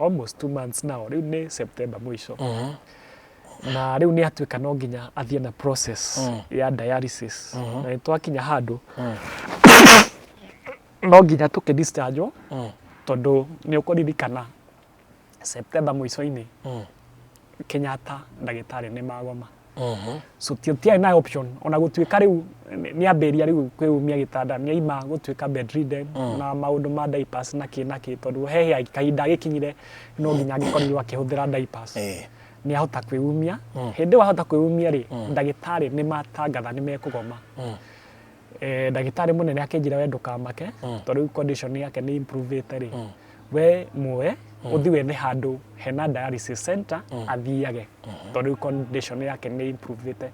almost 2 months now rĩu nĩ September mũico na rĩu nĩ atuĩka no nginya athiĩ na process ya dialysis na nĩ twakinya handũ no nginya tũkĩ discharge tondũ nĩ ũkũririkana September mũico-inĩ Kenyatta ndagĩtarĩ nĩ magoma so tiarĩ na option ona gũtuĩka rĩu nĩ ambĩria rĩu kwĩumia gĩtanda nĩ aima gũtuĩka bedridden na maũndũ ma diapers na kĩ tondũ he kahinda gĩkinyire no nginya angĩkorirwo akĩhũthĩra diapers nĩ ahota kwĩumia hĩndĩ ĩyo ahota kwĩumia rĩ ndagĩtarĩ nĩ matangatha nĩ mekũgoma ndagĩtarĩ mũnene akĩnjĩra we ndũkamake tondũ condition yake nĩ improvete rĩ we muoe ũthiĩ wethe handũ hena dialysis center athiage tondũ condition yake nĩ improvete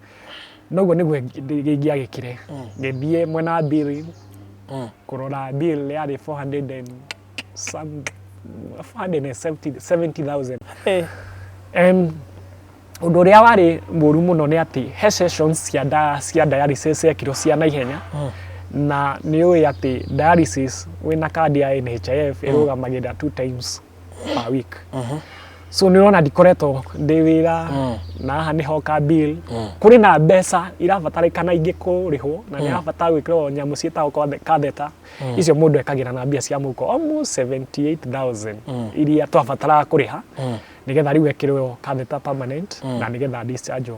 noguo nĩguo ingĩagĩkire ngĩthiĩ mwena wa bill kũrora bill yarĩ 470,000 ũndũ ũrĩa warĩ mũru mũno nĩ atĩ he sessions cia dialysis ekirwo cia naihenya na nĩ ũĩ atĩ dialysis wĩna kandi ya NHIF ĩrũgamagĩrĩra 2 times per week so nĩ ũrona ndikoretwo ndĩ wĩra na haha nĩ hoka bill kũrĩ na mbeca irabatarĩkana ingĩ kũrĩhwo na nĩ irabatara gwĩkĩrwo nyamũ ciĩtagwo catheter icio mũndũ ekagĩra na mbia cia mũhuko almost 78,000 iria twabataraga kũrĩha nĩgetha rĩu ekĩrwo catheter permanent na nĩgetha discharge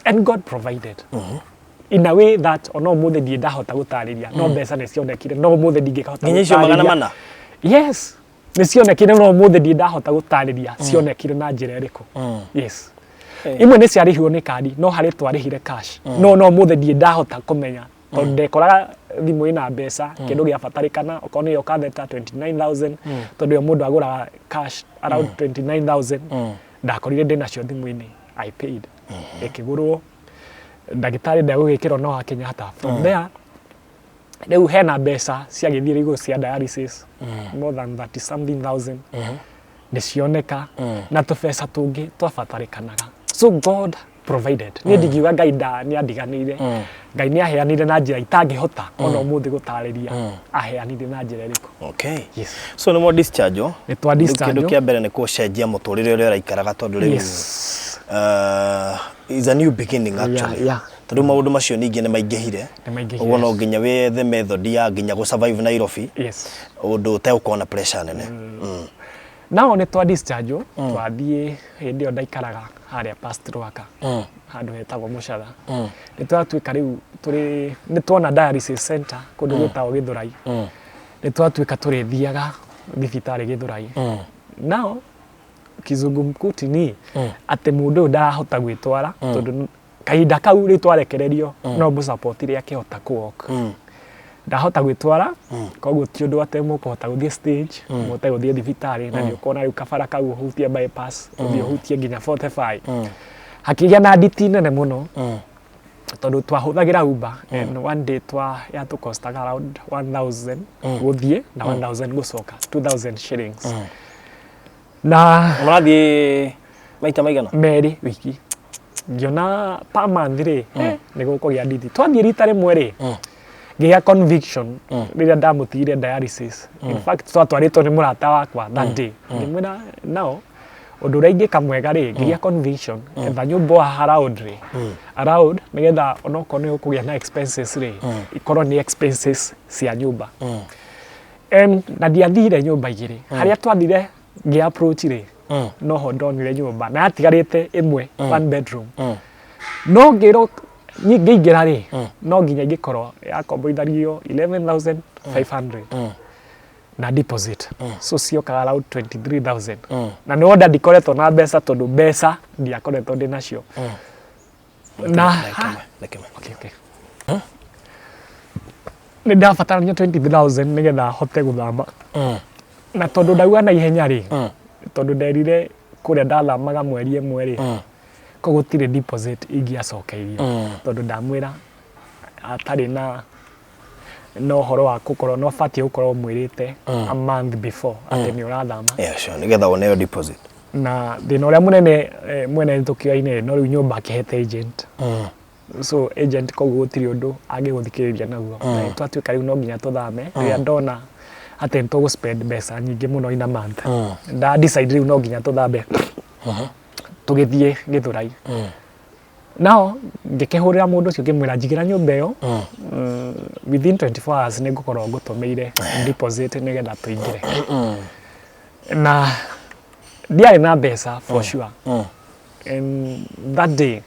and God provided in a way that ona ũmũthĩ ndirĩ ndahota gũtarĩria no mbeca nĩ cionekire no ũmũthĩ ndingĩhota nginya icio 400 yes nĩ cionekire no ũmũthĩ ndirĩ ndahota gũtarĩria cionekire na njĩra ĩrĩkũ yes imwe nĩ ciarĩhirwo nĩ kandi no harĩ twarĩhire cash no ũmũthĩ ndirĩ ndahota kũmenya tondũ ndekoraga thimũ ĩna mbeca kĩndũ gĩabatarĩkana okorwo nĩyo catheter 29,000 tondũ yo mũndũ agũraga cash around 29,000 ndakorire ndĩnacio thimũ-inĩ I paid ĩkĩgũrwo ndagĩtarĩ ndegũgĩkĩrwo no wa Kenyatta from there Rĩu hena mbeca cia gĩthire igũrũ cia dialysis more than 30 something thousand nĩ cioneka na tũbeca tũngĩ twabatarĩkanaga. So God provided. Niĩ ndingiuga Ngai nĩ andiganĩire. Ngai nĩ aheanire na njĩra itangĩhota ona ũmũthĩ gũtarĩria aheanire na njĩra ĩrĩkũ. Okay. Yes. So nĩ mo discharge. Nĩ twa discharge. Kĩndũ kĩa mbere nĩ kũcenjia mũtũrĩre ũrĩa ũraikaraga tondũ rĩu is a new beginning actually. Yeah. Tondũ maũndũ macio ningĩ nĩ maingĩhire. Ũguo no nginya wethe method ya nginya gũ survive Nairobi. Yes. Ũndũ ũtegũkorwo na pressure nene. Nao nĩ twa discharge twathiĩ hĩndĩ ĩyo ndaikaraga harĩa Past Rwaka handũ hetagwo Mũcatha. Nĩ twatuĩka rĩu nĩ tuona dialysis center kũndũ gwĩtagwo Gĩthũrai. Nĩ twatuĩka tũrĩthiaga thibitarĩ Gĩthũrai. Nao kizungumkuti ni atĩ mũndũ ũyũ ndarahota gwĩtwara tondũ kahinda kau rĩtwarekererio no mũsupport rĩa kĩhota kũwalk. Ndahota gwĩtwara koguo ti ũndũ atĩ mũkũhota gũthiĩ stage mũte gũthiĩ thibitarĩ na nĩ ũkona rĩu kabara kau ũhutie bypass ũthiĩ ũhutie nginya 45. Hakĩgĩa na nditi nene mũno tondũ twahũthagĩra Uber and one day yatũkostaga around 1000 gũthiĩ na 1000 gũcoka 2000 shillings. Na mũrathiĩ maita maigana? Merĩ wiki. Ngiona per month rĩ nĩ gũkũgĩa nditi. Twathiĩ rita rĩmwe rĩ ngĩgĩa conviction rĩrĩa ndamũtigire dialysis. In fact twatwarĩtwo nĩ mũrata wakwa that day. Ngĩmwĩra nao ũndũ ũrĩa ingĩka mwega rĩ ngĩgĩa conviction etha nyũmba around rĩ around nĩgetha onokorwo nĩ ũkũgĩa na expenses rĩ ikorwo nĩ expenses cia nyũmba. Na ndiathire nyũmba igĩrĩ. Harĩa twathire ngĩ approach rĩ noho ndonire nyũmba na yatigarĩte ĩmwe one bedroom. No ngĩrwo ngĩingĩra rĩ no nginya ingĩkorwo yakomboithario 11,500 na deposit. So ciokaga around 23,000. Na nĩ wonda ndikoretwo na mbeca tondũ mbeca ndiakoretwo ndĩ nacio. Na okay. Nĩ ndabatarania 20,000 nĩgetha hote gũthama. Na tondũ ndauga na ihenya rĩ tondũ nderire kũrĩa ndathamaga mweri ĩmwe rĩ koguo gũtirĩ deposit ingĩacokeirio tondũ ndamwĩra atarĩ na ũhoro wa gũkorwo no batiĩ gũkorwo mwĩrĩte a month before atĩ nĩ ũrathama. Yeah, sure. Nĩgetha woneo deposit. Na thĩna ũrĩa mũnene mwene tũkĩoyaine no rĩu nyũmba akĩhete agent. So agent koguo gũtirĩ ũndũ angĩgũthikĩrĩria naguo. Na twatuĩka rĩu no nginya tũthame rĩrĩa ndona atĩ nĩ tũgũ-spend mbeca nyingĩ mũno in a month. Nda decide rĩu no nginya tũthambe tũgĩthiĩ Gĩthũrai. Nao ngĩkĩhũrĩra mũndũ ũcio ngĩmwĩra njigĩra nyũmba ĩyo within 24 hours nĩ ngũkorwo ngũtũmĩire deposit nĩgetha tũingĩre. Na ndiarĩ na mbeca for sure. And that day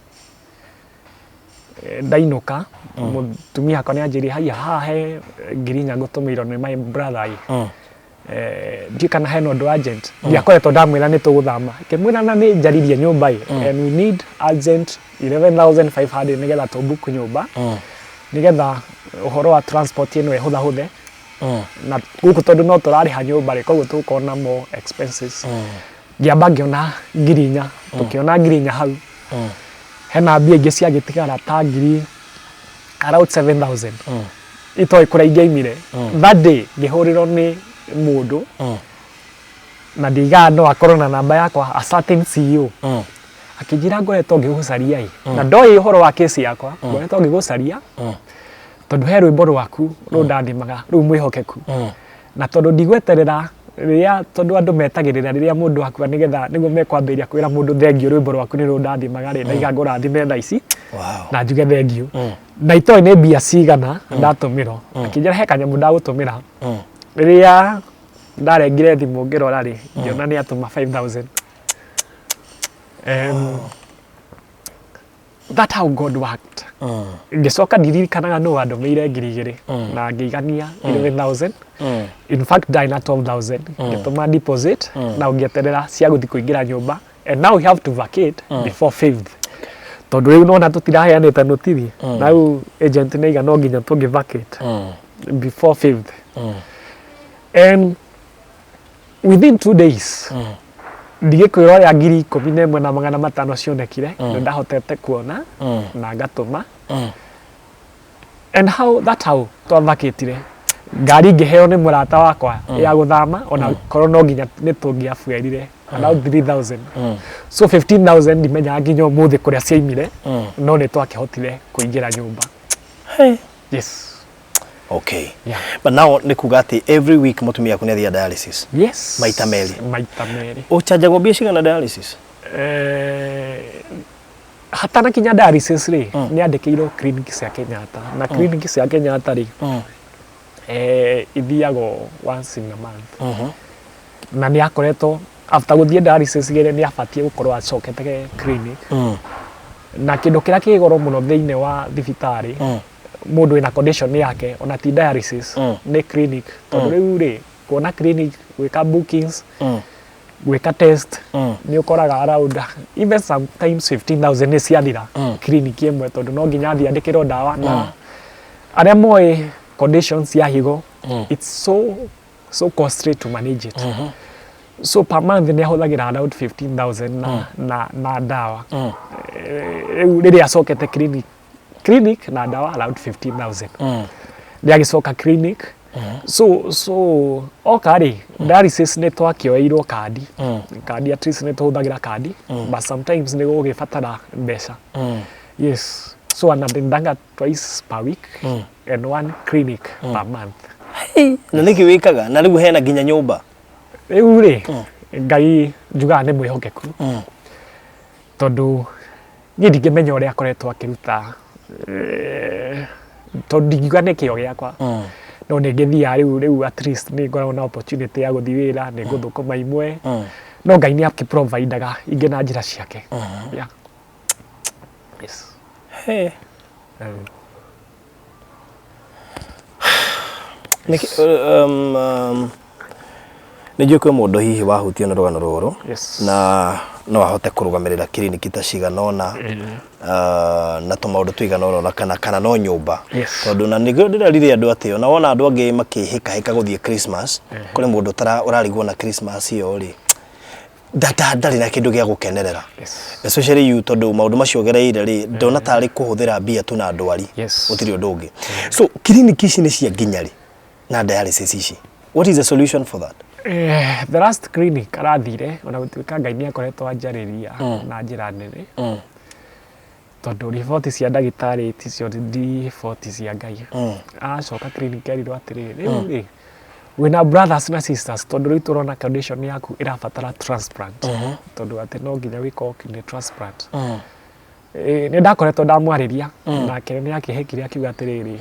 ndainũka mũtumia akwa nĩ anjĩrire haiya haha he ngiri inya ngũtũmĩirwo nĩ my brother ndiĩ kana hena ũndũ urgent ndiakoretwo ndamwĩra nĩ tũgũthama. Ngĩmwĩra na nĩ njaririe nyũmba and we need urgent 11,500 nĩgetha tũbook nyũmba nĩgetha ũhoro wa transport ĩno ĩhũthahũthe na gũkũ tondũ no tũrarĩha nyũmba rĩ koguo tũgũkorwo na more expenses. Ngĩamba ngĩona ngiri inya tũkĩona ngiri inya hau hena mbia ingĩ ciagĩtigara ta ngiri around 7,000 itoĩ kũrĩa ingĩaimire. That day ngĩhũrĩrwo nĩ mũndũ na ndigaga no akorwo na namba yakwa a certain CEO akĩnjĩra ngoretwo ngĩgũcaria na ndoĩ ũhoro wa case yakwa ngoretwo ngĩgũcaria tondũ he rwĩmbo rwaku rũu ndathimaga rũu mwĩhokeku na tondũ ndigweterera rĩrĩa tondũ andũ metagĩrĩra rĩrĩa mũndũ akua nĩgetha nĩguo mekwambĩrĩria kwĩra mũndũ thengiũ rwĩmbo rwaku nĩ rũu ndathimaga rĩ ndaiga ngũrathime thaa ici na njuge thengiũ na itoĩ nĩ mbia cigana ndatũmĩrwo. Akĩnjĩra he kanyamũ ndagũtũmĩra rĩrĩa ndarengire thimũ ngĩrora rĩ ngĩona nĩ atũma 5,000. That's how God worked. Ngĩcoka ndirikanaga nũ wandũmĩire ngiri igĩrĩ na ngĩigania 11,000. In fact ndarĩ na 12,000 ngĩtũma deposit na ngĩeterera cia gũthiĩ kũingĩra nyũmba and now we have to vacate before 5th. Tondũ rĩu nona tũtiraheanĩte notithi na rĩu agent nĩiga no nginya tũngĩ vacate before 5th. And within 2 days ndigĩkwĩra ũrĩa ngiri 11,500 cionekire nĩ ndahotete kuona na ngatũma. And that's how twathakĩtire ngari ngĩheo nĩ mũrata wakwa ya gũthama ona korwo no nginya nĩ tũngĩabuerire around 3,000 so 15,000 ndimenyaga nginya ũmũthĩ kũrĩa ciaimire no nĩ twakĩhotire kũingĩra nyũmba. Yes. Okay. Yeah. But now nĩ kuga atĩ every week mũtumia waku nĩ athiaga dialysis? Yes. Maita merĩ? Maita merĩ. Ũchanjagwo mbia cigana dialysis? Hatanakinya dialysis rĩ nĩ andĩkĩirwo clinic cia Kenyatta na clinic cia Kenyatta rĩ ithiagwo once in a month. Na nĩ akoretwo after gũthiĩ dialysis gere nĩ abatie gũkorwo acokete clinic. Na kĩndũ kĩrĩa kĩ goro mũno thĩinĩ wa thibitarĩ mũndũ wĩna condition yake ona ti dialysis nĩ clinic tondũ rĩu rĩ kuona clinic gwĩka bookings gwĩka test nĩ ũkoraga around even sometimes 15,000 nĩ ciathira clinic ĩmwe tondũ no nginya athiĩ andĩkĩrwo ndawa na arĩa moĩ conditions ya higo it's so costly to manage it. So per month nĩ ahũthagĩra around 15,000 na ndawa. Rĩu rĩrĩa acokete clinic na ndawa around 15,000. Nĩ agĩcoka clinic. So oka rĩ dialysis nĩ twakĩoeirwo kandi. Kandi at least nĩ tũhũthagĩra kandi but sometimes nĩ gũgĩbatara mbeca. Yes. So anathiaga twice per week and one clinic per month. Na nĩkĩ wĩkaga na rĩu hena nginya nyũmba? Rĩu rĩ Ngai njugaga nĩ mwĩhokeku tondũ niĩ ndingĩmenya ũrĩa akoretwo akĩruta tondũ ndingiuga nĩ kĩo gĩakwa no nĩ ngĩthiaga rĩu at least nĩ ngoragwo na opportunity ya gũthiĩ wĩra nĩ ngũthũkũma imwe no Ngai nĩ akĩprovidaga ingĩ na njĩra ciake. Yeah. Yes. Hey. Nĩ njũĩ kwĩ mũndũ hihi wahutio nĩ rũgano rũrũ na no ahote kũrũgamĩrĩra kiriniki ta cigana ũna na tũmaũndũ tũigana ũna kana no nyũmba tondũ na nĩguo ndĩrerire andũ atĩ ona wona andũ angĩ makĩhĩkahĩka gũthiĩ Christmas kũrĩ mũndũ ũrarigwo na Christmas ĩyo rĩ ndarĩ na kĩndũ gĩa gũkenerera especially you tondũ maũndũ macio gereire rĩ ndona tarĩ kũhũthĩra mbia tu na ndwari gũtirĩ ũndũ ũngĩ. So kiriniki ici nĩ cia nginya rĩ na dialysis ici, what is the solution for that? The last clinic arathire ona gũtuĩka Ngai nĩ akoretwo anjarĩria na njĩra nene tondũ riboti cia ndagĩtarĩ ticio riboti cia Ngai. Acoka clinic erirwo atĩrĩrĩ rĩu rĩ wĩna brothers na sisters tondũ rĩu tũrona condition yaku ĩrabatara transplant tondũ atĩ no nginya wĩko kidney transplant. Nĩ ndakoretwo ndamwarĩria nake nĩ akĩhĩkire akiuga atĩrĩrĩ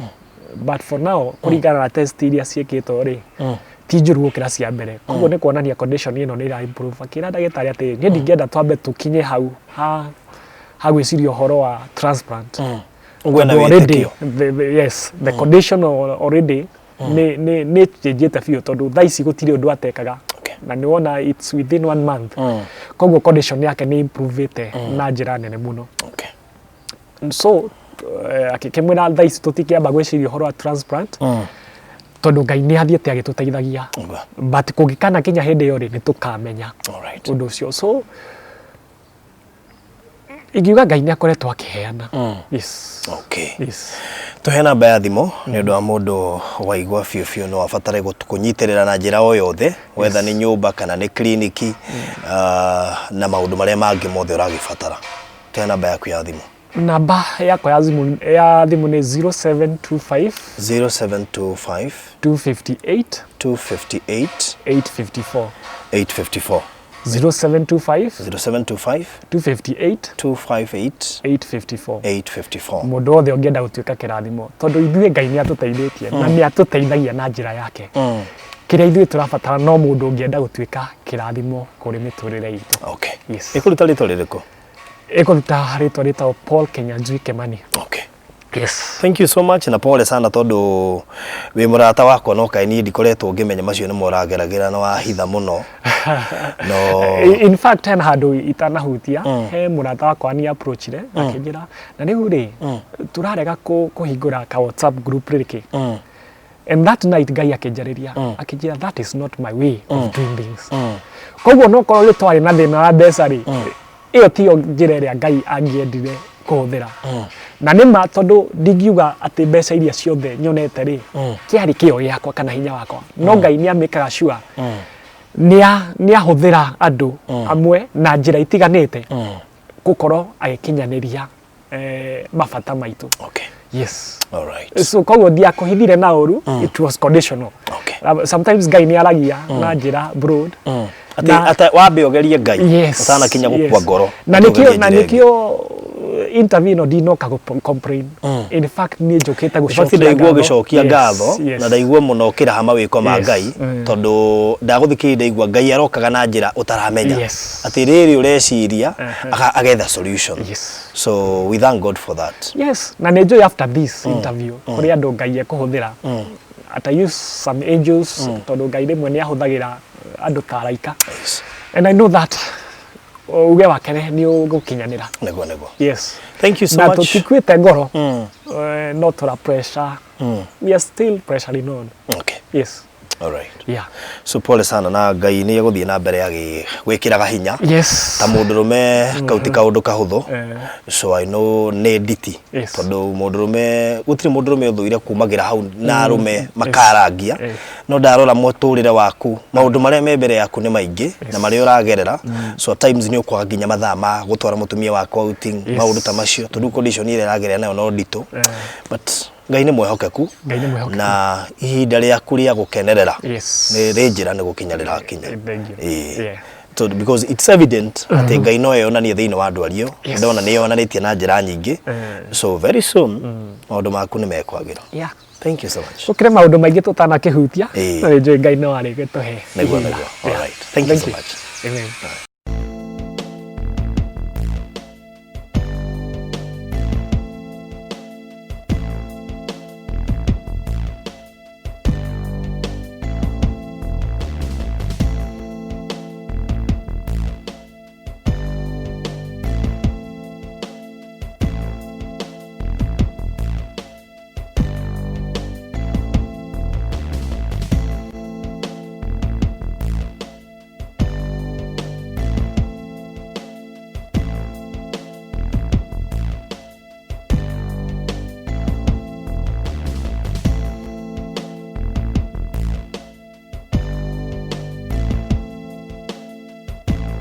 but for now kũringana na test iria ciĩkĩtwo rĩ ti njũru gũkĩra cia mbere koguo nĩ kuonania condition ĩno nĩ ĩra improve. Akĩra ndagĩtarĩ atĩ niĩ ndingĩenda twambe tũkinye hau ha gwĩciria ũhoro wa transplant. Already yes the condition already nĩ changeĩte biũ tondũ thaa ici gũtirĩ ũndũ atekaga na nĩ wona it's within 1 month koguo condition yake nĩ improvete na njĩra nene mũno. So akĩmwĩra thaa ici tũtikĩamba gwĩciria ũhoro wa transplant tondũ Ngai nĩ athiĩte agĩtũteithagia but kũngĩkana kinya hĩndĩ ĩyo rĩ nĩ tũkamenya ũndũ ũcio. So ingiuga Ngai nĩ akoretwo akĩheana. Yes. Okay. Yes. Tũhe namba ya thimũ nĩ ũndũ wa mũndũ waigua biũ no abatare kũnyitĩrĩra na njĩra o yothe whether nĩ nyũmba kana nĩ kliniki na maũndũ marĩa mangĩ mothe ũragĩbatara. Tũhe namba yaku ya thimũ. Namba yakwa ya thimũ nĩ 0725 258 854 0725 258 854. Mũndũ wothe ũngĩenda gũtuĩka kĩrathimo tondũ ithuĩ Ngai nĩ atũteithĩtie na nĩ atũteithagia na njĩra yake. Kĩrĩa ithuĩ tũrabatara no mũndũ ũngĩenda gũtuĩka kĩrathimo kũrĩ mĩtũrĩre itũ. Okay. Yes. Ĩkũruta rĩtwa rĩrĩkũ? Ĩkũruta rĩtwa rĩtagwo Paul Kenyanjui Kimani. Okay. Yes. Thank you so much na pole sana tondũ wĩ mũrata wakwa no kaĩ niĩ ndikoretwo ngĩmenya macio nĩ morageragĩra na wahitha mũno. No. In fact hena handũ itanahutia he mũrata wakwa ni approachire akĩnjĩra na rĩu rĩ tũrarega kũhingũra ka WhatsApp group rĩrĩkĩ. And that night Ngai akĩnjarĩria akĩnjĩra that is not my way of doing things. Koguo no korwo twarĩ na thĩna wa mbeca rĩ ĩyo tiyo njĩra ĩrĩa Ngai angĩendire kũhũthĩra na nima tondu ndingiuga ati mbeca iria ciothe nyonete ri kiari kio yakwa kana hinya wakwa no Ngai ni amekaga sure ni ahuthira andu amwe na njira itiganite gukorwo agikinyaniria mabata maitu. Okay. Yes. All right. So koguo ndiakuhithire na uru, it was conditional. Okay. Sometimes Ngai ni aragia na njira broad. Ata wambe ogerie Ngai sana kinya gukwa ngoro. Na nikio interview no ndinoka complain. In fact ni njukite gucokia ndaigua gicokia ngatho na ndaigua muno kira hama wiko ma Ngai tondu ndaguthikiri ndaigua Ngai arokaga na njira utaramenya ati riri ureciria agetha solution. So we thank God for that. Yes, na nenjoy after this interview kuri andu Ngai ekuhuthira ata use some angels tondu Ngai rimwe ni ahuthagira andu taraika. And I know that uge wakene ni ugukinyanira. Nego. Yes. Thank you so much. Na tutikwite ngoro not to pressure. We are still pressuring on. Okay. Yes. All right. Yeah. So pole sana na Ngai ni eguthie na mbere gwikiraga hinya. Yes. Ta mundurume kauti kaundu kahuthu. So I know ne nditi tondu mundurume gutiri mundurume uthuire kumagira hau na arume makarangia no ndarora muturire waku maundu maria me mbere yaku ni maingi na maria uragerera so at times ni ukwaga nginya mathaa ma gutwara mutumia waku outing maundu ta macio tondu condition ile iragerera nayo no ndito but Ngai ni mwehokeku na ihinda riaku ria gukenerera ni rinjira ni gukinyarira kinya. So because it's evident ati Ngai no yonanie thiini wa andu ario ndona ni yonanitie na njira nyingi so very soon maundu maku ni mekwagira. Yeah. Thank you so much. Ukire maundu maingi tutana kihutia na njoi Ngai no ari gituhe. Nego. All right. Thank you so much. Amen.